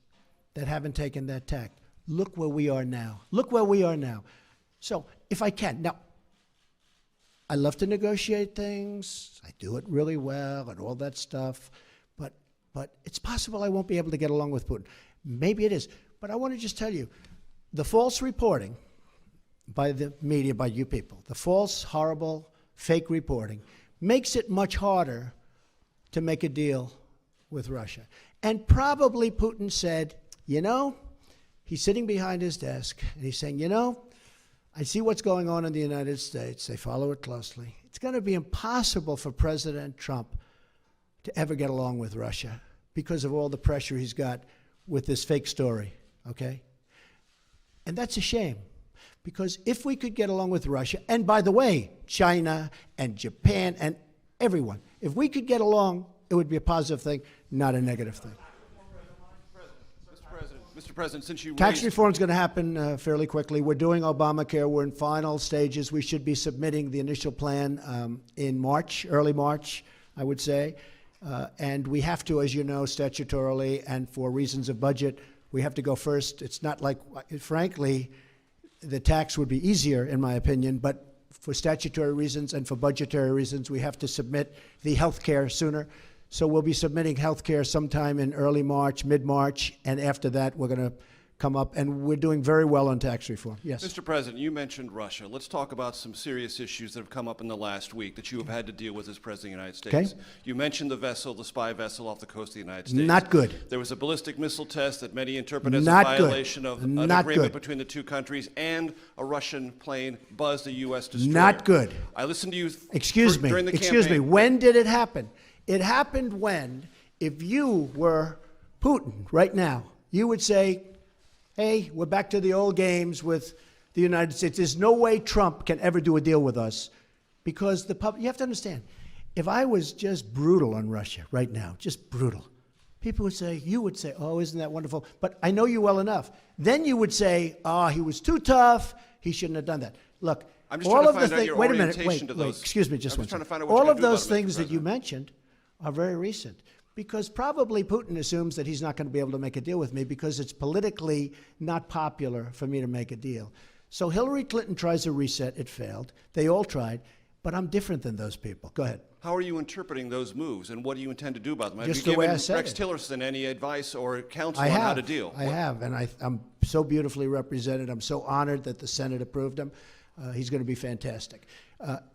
that haven't taken that tack. Look where we are now. Look where we are now. So if I can, now, I love to negotiate things. I do it really well and all that stuff. But it's possible I won't be able to get along with Putin. Maybe it is. But I want to just tell you, the false reporting by the media, by you people, the false, horrible, fake reporting makes it much harder to make a deal with Russia. And probably Putin said, he's sitting behind his desk and he's saying, I see what's going on in the United States. They follow it closely. It's going to be impossible for President Trump to ever get along with Russia because of all the pressure he's got with this fake story, okay? And that's a shame, because if we could get along with Russia, and by the way, China and Japan and everyone, if we could get along, it would be a positive thing, not a negative thing.
Mr. President, since you
Tax reform is going to happen fairly quickly. We're doing Obamacare. We're in final stages. We should be submitting the initial plan in March, early March, I would say. And we have to, as you know, statutorily and for reasons of budget, we have to go first. It's not like, frankly, the tax would be easier, in my opinion, but for statutory reasons and for budgetary reasons, we have to submit the health care sooner. So we'll be submitting health care sometime in early March, mid-March, and after that, we're going to come up, and we're doing very well on tax reform. Yes.
Mr. President, you mentioned Russia. Let's talk about some serious issues that have come up in the last week that you have had to deal with as President of the United States.
Okay.
You mentioned the vessel, the spy vessel off the coast of the United States.
Not good.
There was a ballistic missile test that many interpret as
Not
a
good.
violation of an
Not
agreement
good.
between the two countries, and a Russian plane buzzed a U.S. destroyer.
Not good.
I listened to you
Excuse me.
during the
Excuse me.
campaign.
When did it happen? It happened when, if you were Putin right now, you would say, hey, we're back to the old games with the United States. There's no way Trump can ever do a deal with us because the public, you have to understand, if I was just brutal on Russia right now, just brutal, people would say, you would say, oh, isn't that wonderful? But I know you well enough. Then you would say, oh, he was too tough. He shouldn't have done that. Look,
I'm just
all
trying to
of the
find out
things,
your
wait a minute,
orientation
wait,
to
wait,
those.
excuse me just
I'm
one
just trying to
second.
find out what
All
you're
of
gonna do
those
about it, Mr.
things that you
President.
mentioned are very recent because probably Putin assumes that he's not going to be able to make a deal with me because it's politically not popular for me to make a deal. So Hillary Clinton tries a reset. It failed. They all tried. But I'm different than those people. Go ahead.
How are you interpreting those moves, and what do you intend to do about them? Have
Just
you
the way
given
I said
Rex
it.
Tillerson any advice or counsel
I
on
have.
how to deal?
I have, and I'm so beautifully represented. I'm so honored that the Senate approved him. He's going to be fantastic.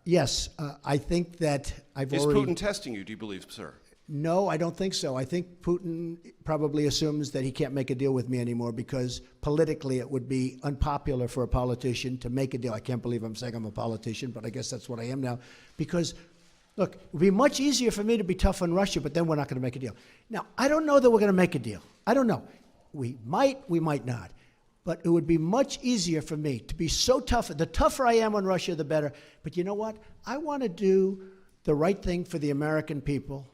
Yes, I think that I've
Is
already...
Putin testing you, do you believe, sir?
No, I don't think so. I think Putin probably assumes that he can't make a deal with me anymore because politically it would be unpopular for a politician to make a deal. I can't believe I'm saying I'm a politician, but I guess that's what I am now. Because, look, it would be much easier for me to be tough on Russia, but then we're not going to make a deal. Now, I don't know that we're going to make a deal. I don't know. We might not. But it would be much easier for me to be so tough. The tougher I am on Russia, the better. But you know what? I want to do the right thing for the American people.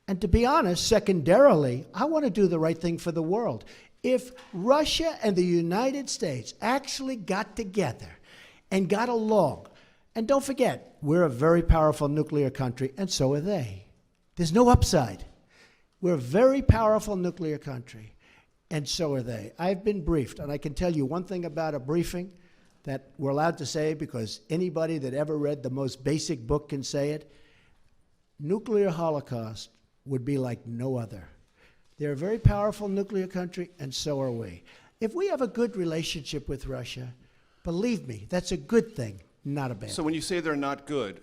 And to be honest, secondarily, I want to do the right thing for the world. If Russia and the United States actually got together and got along, and don't forget, we're a very powerful nuclear country, and so are they. There's no upside. We're a very powerful nuclear country, and so are they. I've been briefed, and I can tell you one thing about a briefing that we're allowed to say because anybody that ever read the most basic book can say it. Nuclear holocaust would be like no other. They're a very powerful nuclear country, and so are we. If we have a good relationship with Russia, believe me, that's a good thing, not a bad
So
thing.
when you say they're not good,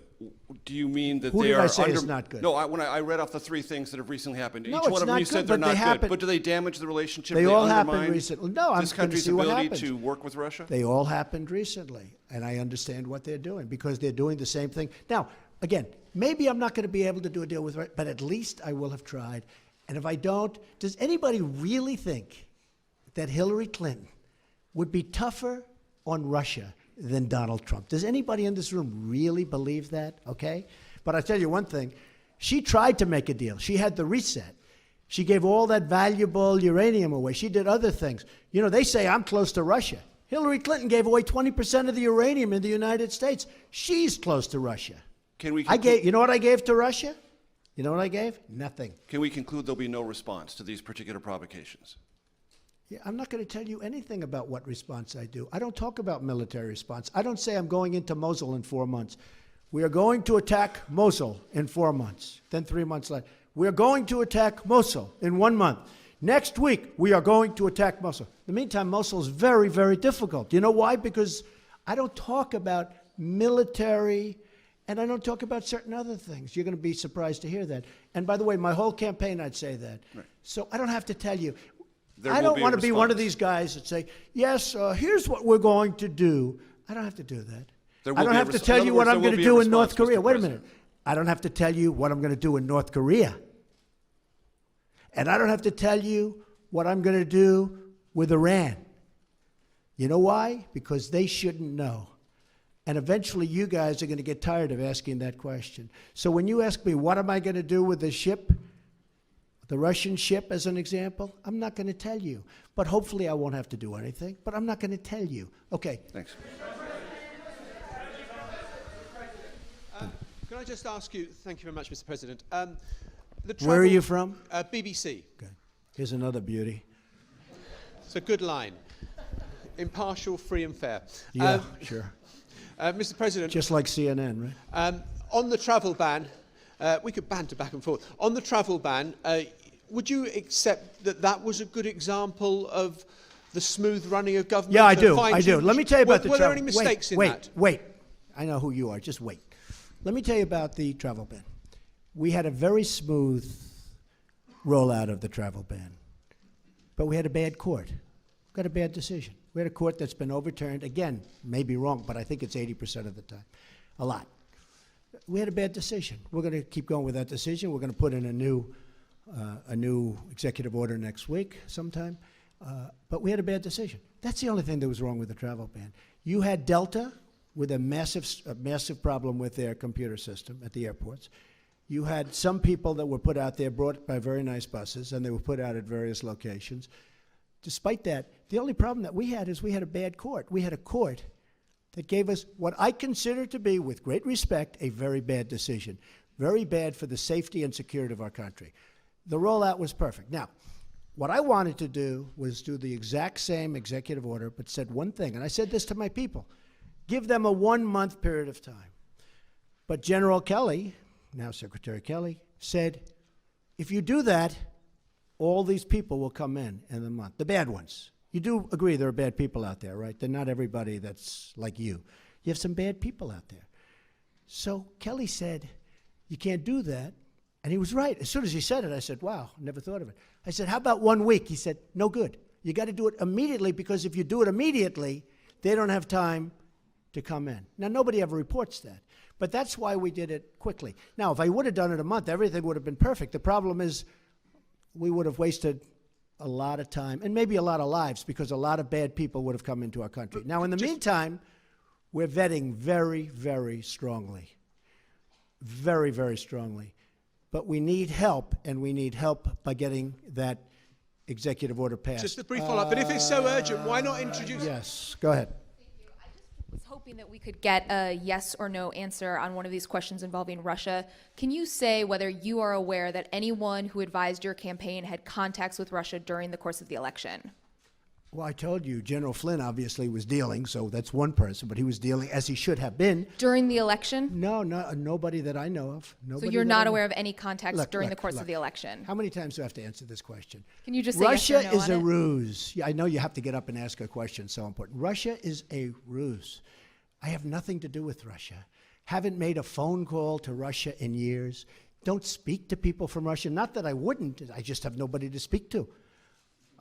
do you mean that
Who
they
did
are
I say
under...
is not good?
No, when I read off the three things that have recently happened.
No,
Each
it's
one of them
not
you said
good,
they're
but they
not
happen-
good. But do they damage the relationship?
They
Do
all
undermine
happened recently. No, I'm
this
going to
country's
see what
ability
happens.
to work with Russia?
They all happened recently, and I understand what they're doing because they're doing the same thing. Now, again, maybe I'm not going to be able to do a deal with Russia, but at least I will have tried. And if I don't, does anybody really think that Hillary Clinton would be tougher on Russia than Donald Trump? Does anybody in this room really believe that? Okay? But I tell you one thing, she tried to make a deal. She had the reset. She gave all that valuable uranium away. She did other things. You know, they say I'm close to Russia. Hillary Clinton gave away 20% of the uranium in the United States. She's close to Russia.
Can we
You know what I gave to Russia? You know what I gave? Nothing.
Can we conclude there'll be no response to these particular provocations?
Yeah, I'm not going to tell you anything about what response I do. I don't talk about military response. I don't say I'm going into Mosul in 4 months. We are going to attack Mosul in 4 months. Then 3 months later, we are going to attack Mosul in 1 month. Next week, we are going to attack Mosul. In the meantime, Mosul is very, very difficult. You know why? Because I don't talk about military, and I don't talk about certain other things. You're going to be surprised to hear that. And by the way, my whole campaign, I'd say that.
Right.
So I don't have to tell you.
There
I
will
don't
be a
want to be one of
response.
these guys that say, yes, here's what we're going to do. I don't have to do that.
There
I
will
don't
be a
have to
res-
tell
in
you
other
what
words,
I'm
there
going
will
to
be a
do in North
response,
Korea.
Mr.
Wait a
President.
minute. I don't have to tell you what I'm going to do in North Korea. And I don't have to tell you what I'm going to do with Iran. You know why? Because they shouldn't know. And eventually you guys are going to get tired of asking that question. So when you ask me, what am I going to do with the ship, the Russian ship as an example, I'm not going to tell you. But hopefully I won't have to do anything, but I'm not going to tell you. Okay.
Thanks.
Can I just ask you, thank you very much, Mr. President.
Where are you from?
BBC.
Okay. Here's another beauty.
It's a good line. Impartial, free and fair.
Yeah, sure.
Mr. President.
Just like CNN, right?
On the travel ban, we could banter back and forth. On the travel ban, would you accept that that was a good example of the smooth running of government?
Yeah, I do. I do. Let me tell you about the
travel. Were there any
ban.
mistakes in that?
Wait. I know who you are. Just wait. Let me tell you about the travel ban. We had a very smooth rollout of the travel ban, but we had a bad court. Got a bad decision. We had a court that's been overturned. Again, maybe wrong, but I think it's 80% of the time. A lot. We had a bad decision. We're going to keep going with that decision. We're going to put in a new executive order next week sometime. But we had a bad decision. That's the only thing that was wrong with the travel ban. You had Delta with a massive problem with their computer system at the airports. You had some people that were put out there, brought by very nice buses, and they were put out at various locations. Despite that, the only problem that we had is we had a bad court. We had a court that gave us what I consider to be, with great respect, a very bad decision. Very bad for the safety and security of our country. The rollout was perfect. Now, what I wanted to do was do the exact same executive order, but said one thing, and I said this to my people: give them a 1-month period of time. But General Kelly, now Secretary Kelly, said, if you do that, all these people will come in the month, the bad ones. You do agree there are bad people out there, right? They're not everybody that's like you. You have some bad people out there. So Kelly said, you can't do that. And he was right. As soon as he said it, I said, wow, never thought of it. I said, how about 1 week? He said, no good. You got to do it immediately, because if you do it immediately, they don't have time to come in. Now, nobody ever reports that. But that's why we did it quickly. Now, if I would have done it a month, everything would have been perfect. The problem is we would have wasted a lot of time and maybe a lot of lives, because a lot of bad people would have come into our country. Now, in the meantime, we're vetting very, very strongly. Very, very strongly. But we need help, and we need help by getting that executive order passed.
Just a brief follow-up. But if it's so urgent, why not introduce...
Yes, go ahead.
I just was hoping that we could get a yes or no answer on one of these questions involving Russia. Can you say whether you are aware that anyone who advised your campaign had contacts with Russia during the course of the election?
Well, I told you, General Flynn obviously was dealing, so that's one person, but he was dealing as he should have been.
During the election?
No, nobody that I know of.
So you're not aware of any contacts during the course of the election?
How many times do I have to answer this question?
Can you just say
Russia
yes or no
is
on
a
it?
ruse. Yeah, I know you have to get up and ask a question, so important. Russia is a ruse. I have nothing to do with Russia. Haven't made a phone call to Russia in years. Don't speak to people from Russia. Not that I wouldn't, I just have nobody to speak to.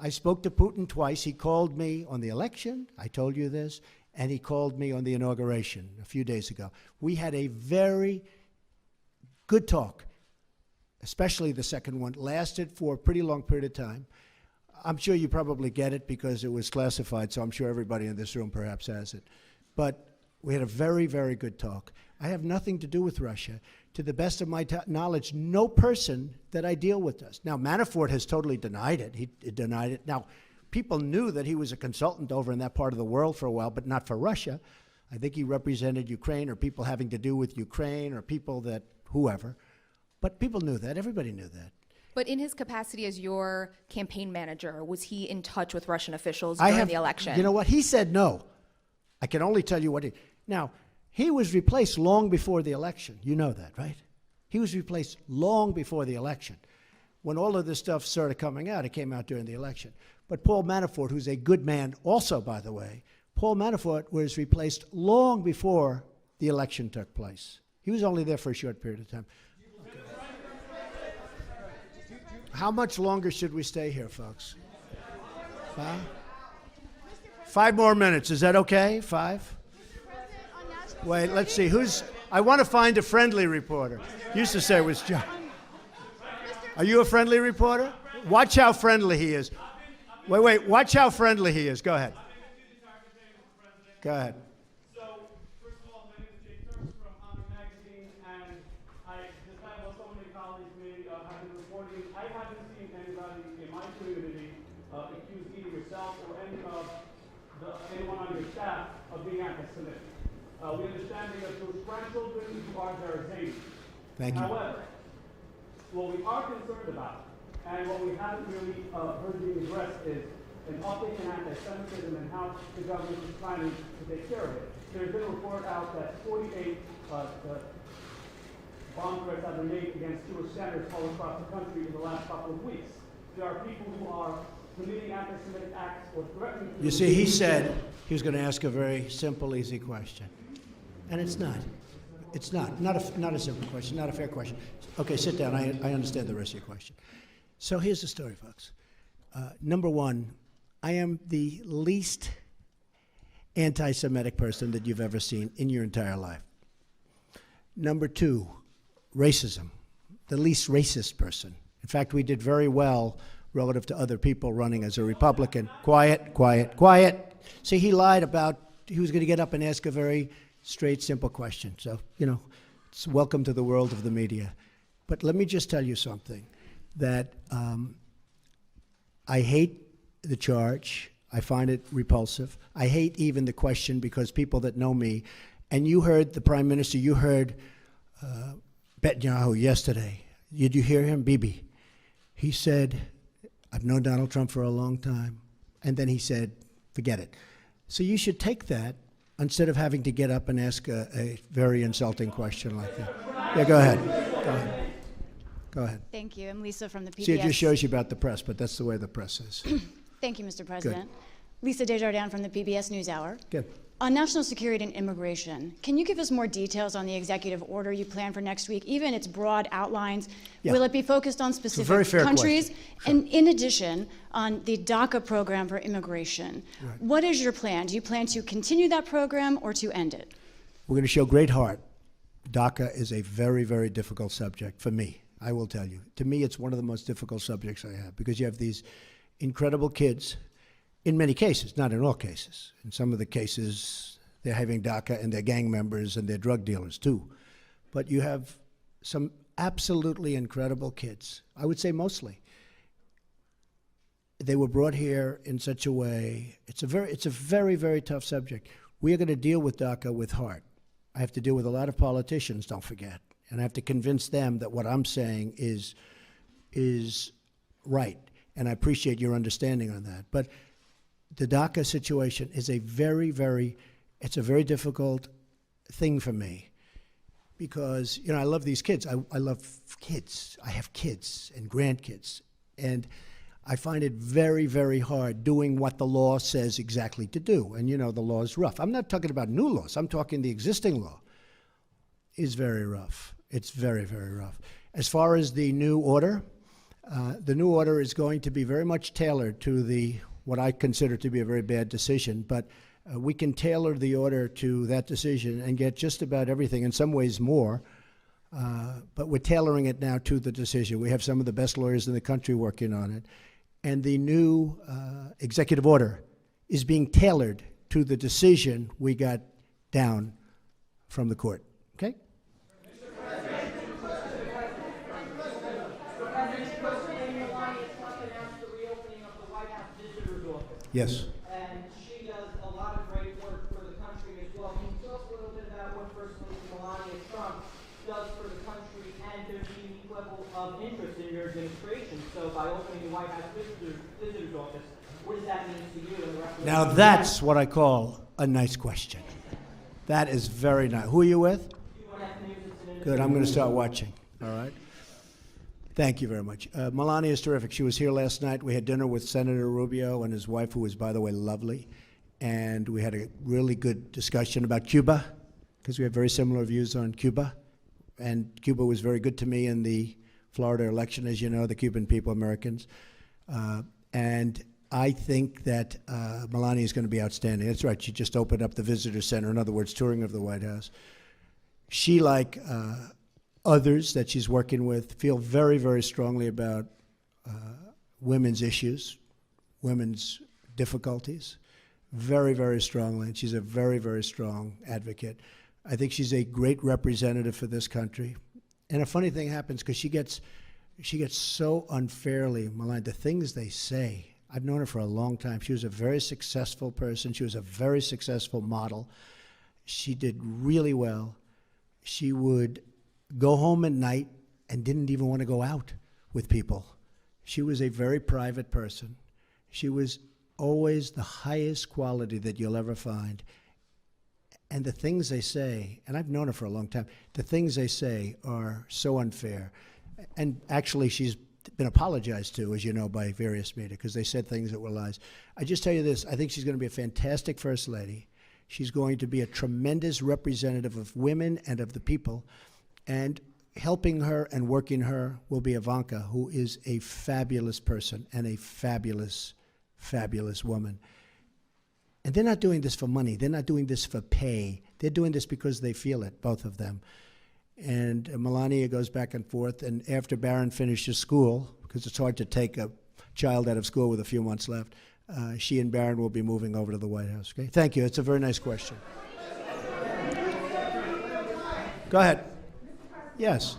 I spoke to Putin twice. He called me on the election, I told you this, and he called me on the inauguration a few days ago. We had a very good talk, especially the second one. Lasted for a pretty long period of time. I'm sure you probably get it because it was classified, so I'm sure everybody in this room perhaps has it. But we had a very, very good talk. I have nothing to do with Russia. To the best of my knowledge, no person that I deal with does. Now, Manafort has totally denied it. He denied it. Now, people knew that he was a consultant over in that part of the world for a while, but not for Russia. I think he represented Ukraine or people having to do with Ukraine or people that, whoever. But people knew that. Everybody knew that.
But in his capacity as your campaign manager, was he in touch with Russian officials during the election?
You know what? He said no. I can only tell you what he... Now, he was replaced long before the election. You know that, right? He was replaced long before the election. When all of this stuff started coming out, it came out during the election. But Paul Manafort, who's a good man also, by the way, Paul Manafort was replaced long before the election took place. He was only there for a short period of time. Okay. How much longer should we stay here, folks? 5 more minutes. Is that okay? 5? Wait, let's see. I want to find a friendly reporter. Used to say it was John. Are you a friendly reporter? Watch how friendly he is. Wait. Watch how friendly he is. Go ahead. Go ahead.
So, first of all, my name is Jake Turks from Honor Magazine, and despite what so many colleagues may have been reporting, I haven't seen anybody in my community accuse either yourself or anyone on your staff of being anti-Semitic. We understand that you have two grandchildren who are very Zany.
Thank you.
However, What we are concerned about, and what we haven't really heard being addressed, is an update in anti-Semitism and how the government is planning to take care of it. There's been a report out that 48 bomb threats have been made against Jewish centers all across the country in the last couple of weeks. There are people who are committing anti-Semitic acts or threatening to.
You see, he said he was going to ask a very simple, easy question. And it's not. It's not. Not a simple question, not a fair question. Okay, sit down. I understand the rest of your question. So here's the story, folks. Number one, I am the least anti-Semitic person that you've ever seen in your entire life. Number two, racism, the least racist person. In fact, we did very well relative to other people running as a Republican. Quiet, quiet, quiet. See, he lied about he was going to get up and ask a very straight, simple question. So, you know, it's welcome to the world of the media. But let me just tell you something, that I hate the charge. I find it repulsive. I hate even the question, because people that know me, and you heard the Prime Minister, you heard Netanyahu yesterday. Did you hear him? Bibi. He said, I've known Donald Trump for a long time. And then he said, forget it. So you should take that instead of having to get up and ask a very insulting question like that. Yeah, go ahead. Go ahead. Go ahead.
Thank you. I'm Lisa from the PBS.
See, it just shows you about the press, but that's the way the press is.
Thank you, Mr. President. Lisa Desjardins from the PBS NewsHour.
Good.
On national security and immigration, can you give us more details on the executive order you plan for next week, even its broad outlines?
Yeah.
Will it be focused on specific
very fair
countries?
question.
And in addition, on the DACA program for immigration,
Right.
what is your plan? Do you plan to continue that program or to end it?
We're going to show great heart. DACA is a very, very difficult subject for me, I will tell you. To me, it's one of the most difficult subjects I have, because you have these incredible kids, in many cases, not in all cases. In some of the cases, they're having DACA and they're gang members and they're drug dealers too. But you have some absolutely incredible kids, I would say mostly. They were brought here in such a way, it's a very, very tough subject. We are going to deal with DACA with heart. I have to deal with a lot of politicians, don't forget. And I have to convince them that what I'm saying is right. And I appreciate your understanding on that. But the DACA situation is a very difficult thing for me, because, you know, I love these kids. I love kids. I have kids and grandkids. And I find it very, very hard doing what the law says exactly to do. And, you know, the law is rough. I'm not talking about new laws. I'm talking the existing law is very rough. It's very, very rough. As far as the new order is going to be very much tailored to what I consider to be a very bad decision, but we can tailor the order to that decision and get just about everything, in some ways more, but we're tailoring it now to the decision. We have some of the best lawyers in the country working on it, and the new executive order is being tailored to the decision we got down from the court. Okay? Yes.
And she does a lot of great work for the country as well. Can you tell us a little bit about what First Lady Melania Trump does for the country, and there's a unique level of interest in your administration? So by opening the White House visitor's office, what does that mean to you and the rest of the
Now that's what I call a nice question. That is very nice. Who are you with? Good, I'm going to start watching. All right. Thank you very much. Melania is terrific. She was here last night. We had dinner with Senator Rubio and his wife, who was, by the way, lovely. And we had a really good discussion about Cuba, because we have very similar views on Cuba. And Cuba was very good to me in the Florida election, as you know, the Cuban people, Americans. And I think that Melania is going to be outstanding. That's right. She just opened up the visitor center, in other words, touring of the White House. She, like others that she's working with, feel very, very strongly about women's issues, women's difficulties, very, very strongly. And she's a very, very strong advocate. I think she's a great representative for this country. And a funny thing happens, because she gets so unfairly maligned. The things they say, I've known her for a long time. She was a very successful person. She was a very successful model. She did really well. She would go home at night and didn't even want to go out with people. She was a very private person. She was always the highest quality that you'll ever find. And the things they say, and I've known her for a long time, the things they say are so unfair. And actually, she's been apologized to, as you know, by various media, because they said things that were lies. I just tell you this, I think she's going to be a fantastic First Lady. She's going to be a tremendous representative of women and of the people. And helping her and working her will be Ivanka, who is a fabulous person and a fabulous, fabulous woman. And they're not doing this for money. They're not doing this for pay. They're doing this because they feel it, both of them. And Melania goes back and forth. And after Barron finishes school, because it's hard to take a child out of school with a few months left, she and Barron will be moving over to the White House. Okay? Thank you. It's a very nice question. Go ahead. Yes.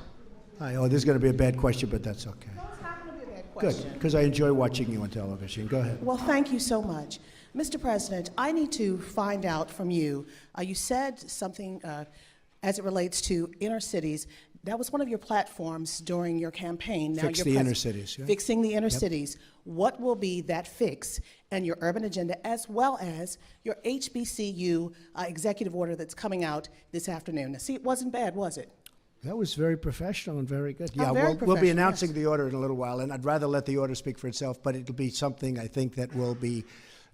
Hi. Oh, this is going to be a bad question, but that's okay.
No, it's not going to be a bad question.
Good, because I enjoy watching you on television. Go ahead.
Well, thank you so much. Mr. President, I need to find out from you, you said something as it relates to inner cities. That was one of your platforms during your campaign.
Fix the inner cities. Yeah?
Fixing the inner cities. What will be that fix and your urban agenda, as well as your HBCU executive order that's coming out this afternoon? Now, see, it wasn't bad, was it?
That was very professional and very good. Yeah,
very
we'll be
professional,
announcing
yes.
the order in a little while, and I'd rather let the order speak for itself, but it'll be something I think that will be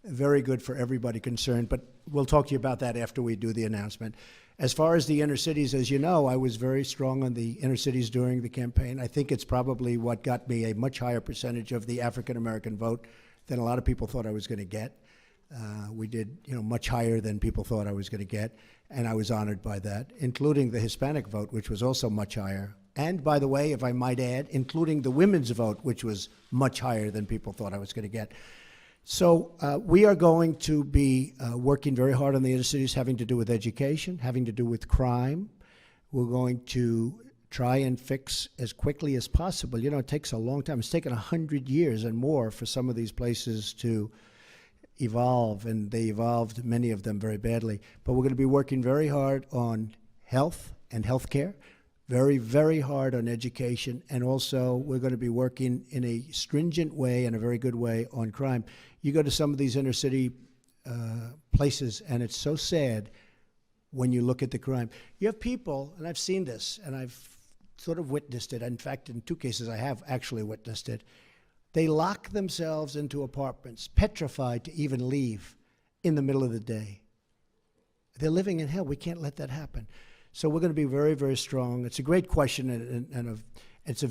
very good for everybody concerned. But we'll talk to you about that after we do the announcement. As far as the inner cities, as you know, I was very strong on the inner cities during the campaign. I think it's probably what got me a much higher percentage of the African-American vote than a lot of people thought I was going to get. We did, much higher than people thought I was going to get, and I was honored by that, including the Hispanic vote, which was also much higher. And by the way, if I might add, including the women's vote, which was much higher than people thought I was going to get. So we are going to be working very hard on the inner cities, having to do with education, having to do with crime. We're going to try and fix as quickly as possible. It takes a long time. It's taken 100 years and more for some of these places to evolve, and they evolved, many of them, very badly. But we're going to be working very hard on health and health care, very, very hard on education, and also we're going to be working in a stringent way and a very good way on crime. You go to some of these inner city places, and it's so sad when you look at the crime. You have people, and I've seen this, and I've sort of witnessed it. In fact, in 2 cases, I have actually witnessed it. They lock themselves into apartments, petrified to even leave in the middle of the day. They're living in hell. We can't let that happen. So we're going to be very, very strong. It's a great question, and it's a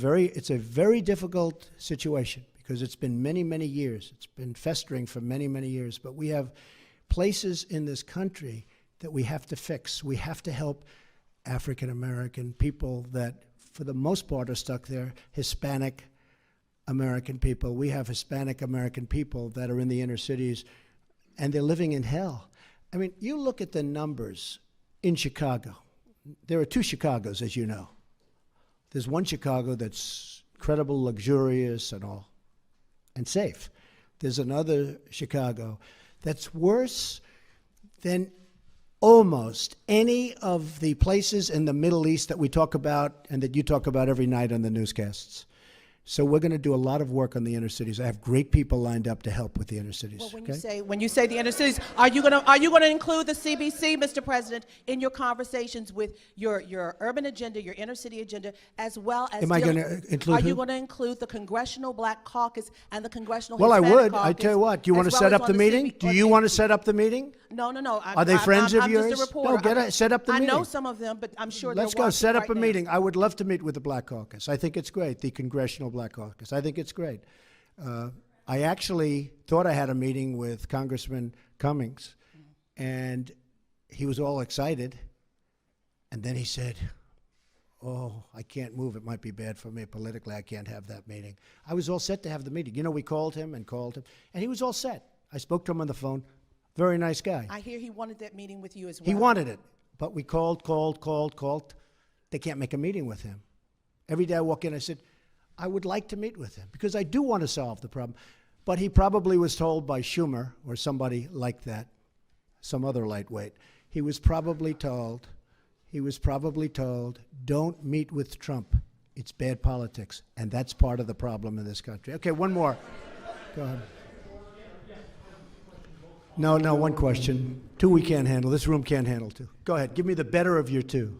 very difficult situation because it's been many, many years. It's been festering for many, many years. But we have places in this country that we have to fix. We have to help African American people that, for the most part, are stuck there, Hispanic American people. We have Hispanic American people that are in the inner cities, and they're living in hell. I mean, you look at the numbers in Chicago. There are 2 Chicagos, as you know. There's one Chicago that's incredible, luxurious, and all, and safe. There's another Chicago that's worse than almost any of the places in the Middle East that we talk about and that you talk about every night on the newscasts. So we're going to do a lot of work on the inner cities. I have great people lined up to help with the inner cities.
Well, when you say the inner cities, are you going to include the CBC, Mr. President, in your conversations with your urban agenda, your inner city agenda, as well as?
Am I going to include?
Are you going to include the Congressional Black Caucus and the Congressional
Well,
Hispanic
I would.
Caucus,
I tell you what. Do you want to
as
set
well
up the meeting? Do you want to set up the meeting?
No.
Are they friends of yours?
I'm just a reporter.
No, set up the meeting.
I know some of them, but I'm sure they're
Let's go.
watching
Set up
right
a
now.
meeting. I would love to meet with the Black Caucus. I think it's great, the Congressional Black Caucus. I think it's great. I actually thought I had a meeting with Congressman Cummings, and he was all excited. And then he said, "Oh, I can't move. It might be bad for me politically. I can't have that meeting." I was all set to have the meeting. We called him, and he was all set. I spoke to him on the phone. Very nice guy.
I hear he wanted that meeting with you as well.
He wanted it, but we called. They can't make a meeting with him. Every day I walk in, I said, I would like to meet with him because I do want to solve the problem. But he probably was told by Schumer or somebody like that, some other lightweight. He was probably told, don't meet with Trump It's bad politics, and that's part of the problem in this country. Okay, one more. Go ahead. No, one question. Two we can't handle. This room can't handle two. Go ahead. Give me the better of your two.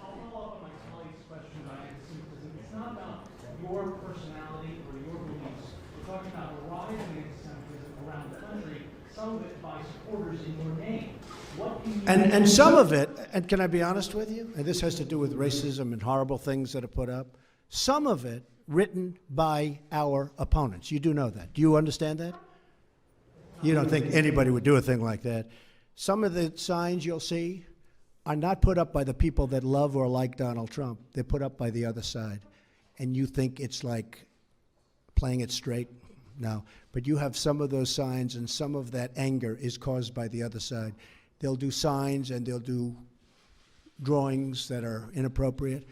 I'll follow up on my colleague's question about antisemitism. It's not about your personality or your beliefs. We're talking about the rise of antisemitism around the country, some of it by supporters in your name. What can you
And some of it, and can I be honest with you? And this has to do with racism and horrible things that are put up. Some of it written by our opponents. You do know that. Do you understand that? You don't think anybody would do a thing like that. Some of the signs you'll see are not put up by the people that love or like Donald Trump. They're put up by the other side. And you think it's like playing it straight? No. But you have some of those signs, and some of that anger is caused by the other side. They'll do signs and they'll do drawings that are inappropriate.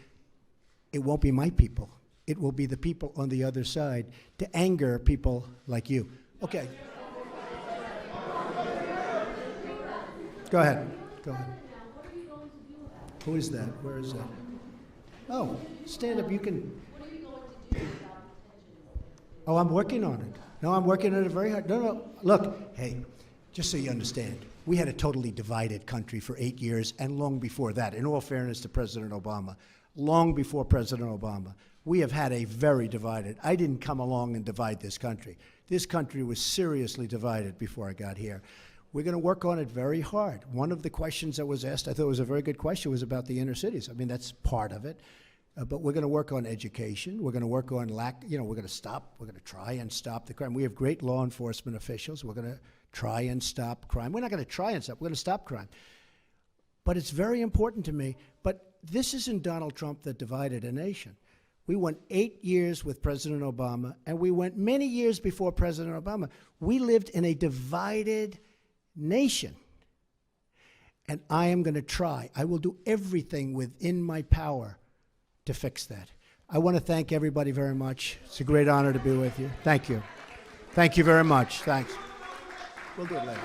It won't be my people. It will be the people on the other side to anger people like you. Okay. Go ahead. Go ahead. Who is that? Where is that? Oh, stand up. You can. Oh, I'm working on it. No, I'm working on it very hard. No. Look, hey, just so you understand, we had a totally divided country for 8 years, and long before that, in all fairness to President Obama, long before President Obama, we have had a very divided. I didn't come along and divide this country. This country was seriously divided before I got here. We're going to work on it very hard. One of the questions that was asked, I thought was a very good question, was about the inner cities. I mean, that's part of it. But we're going to work on education. We're going to work on we're going to try and stop the crime. We have great law enforcement officials. We're going to try and stop crime. We're not going to try and stop. We're going to stop crime. But it's very important to me. But this isn't Donald Trump that divided a nation. We went 8 years with President Obama, and we went many years before President Obama. We lived in a divided nation. And I am going to try. I will do everything within my power to fix that. I want to thank everybody very much. It's a great honor to be with you. Thank you. Thank you very much. Thanks. We'll do it later.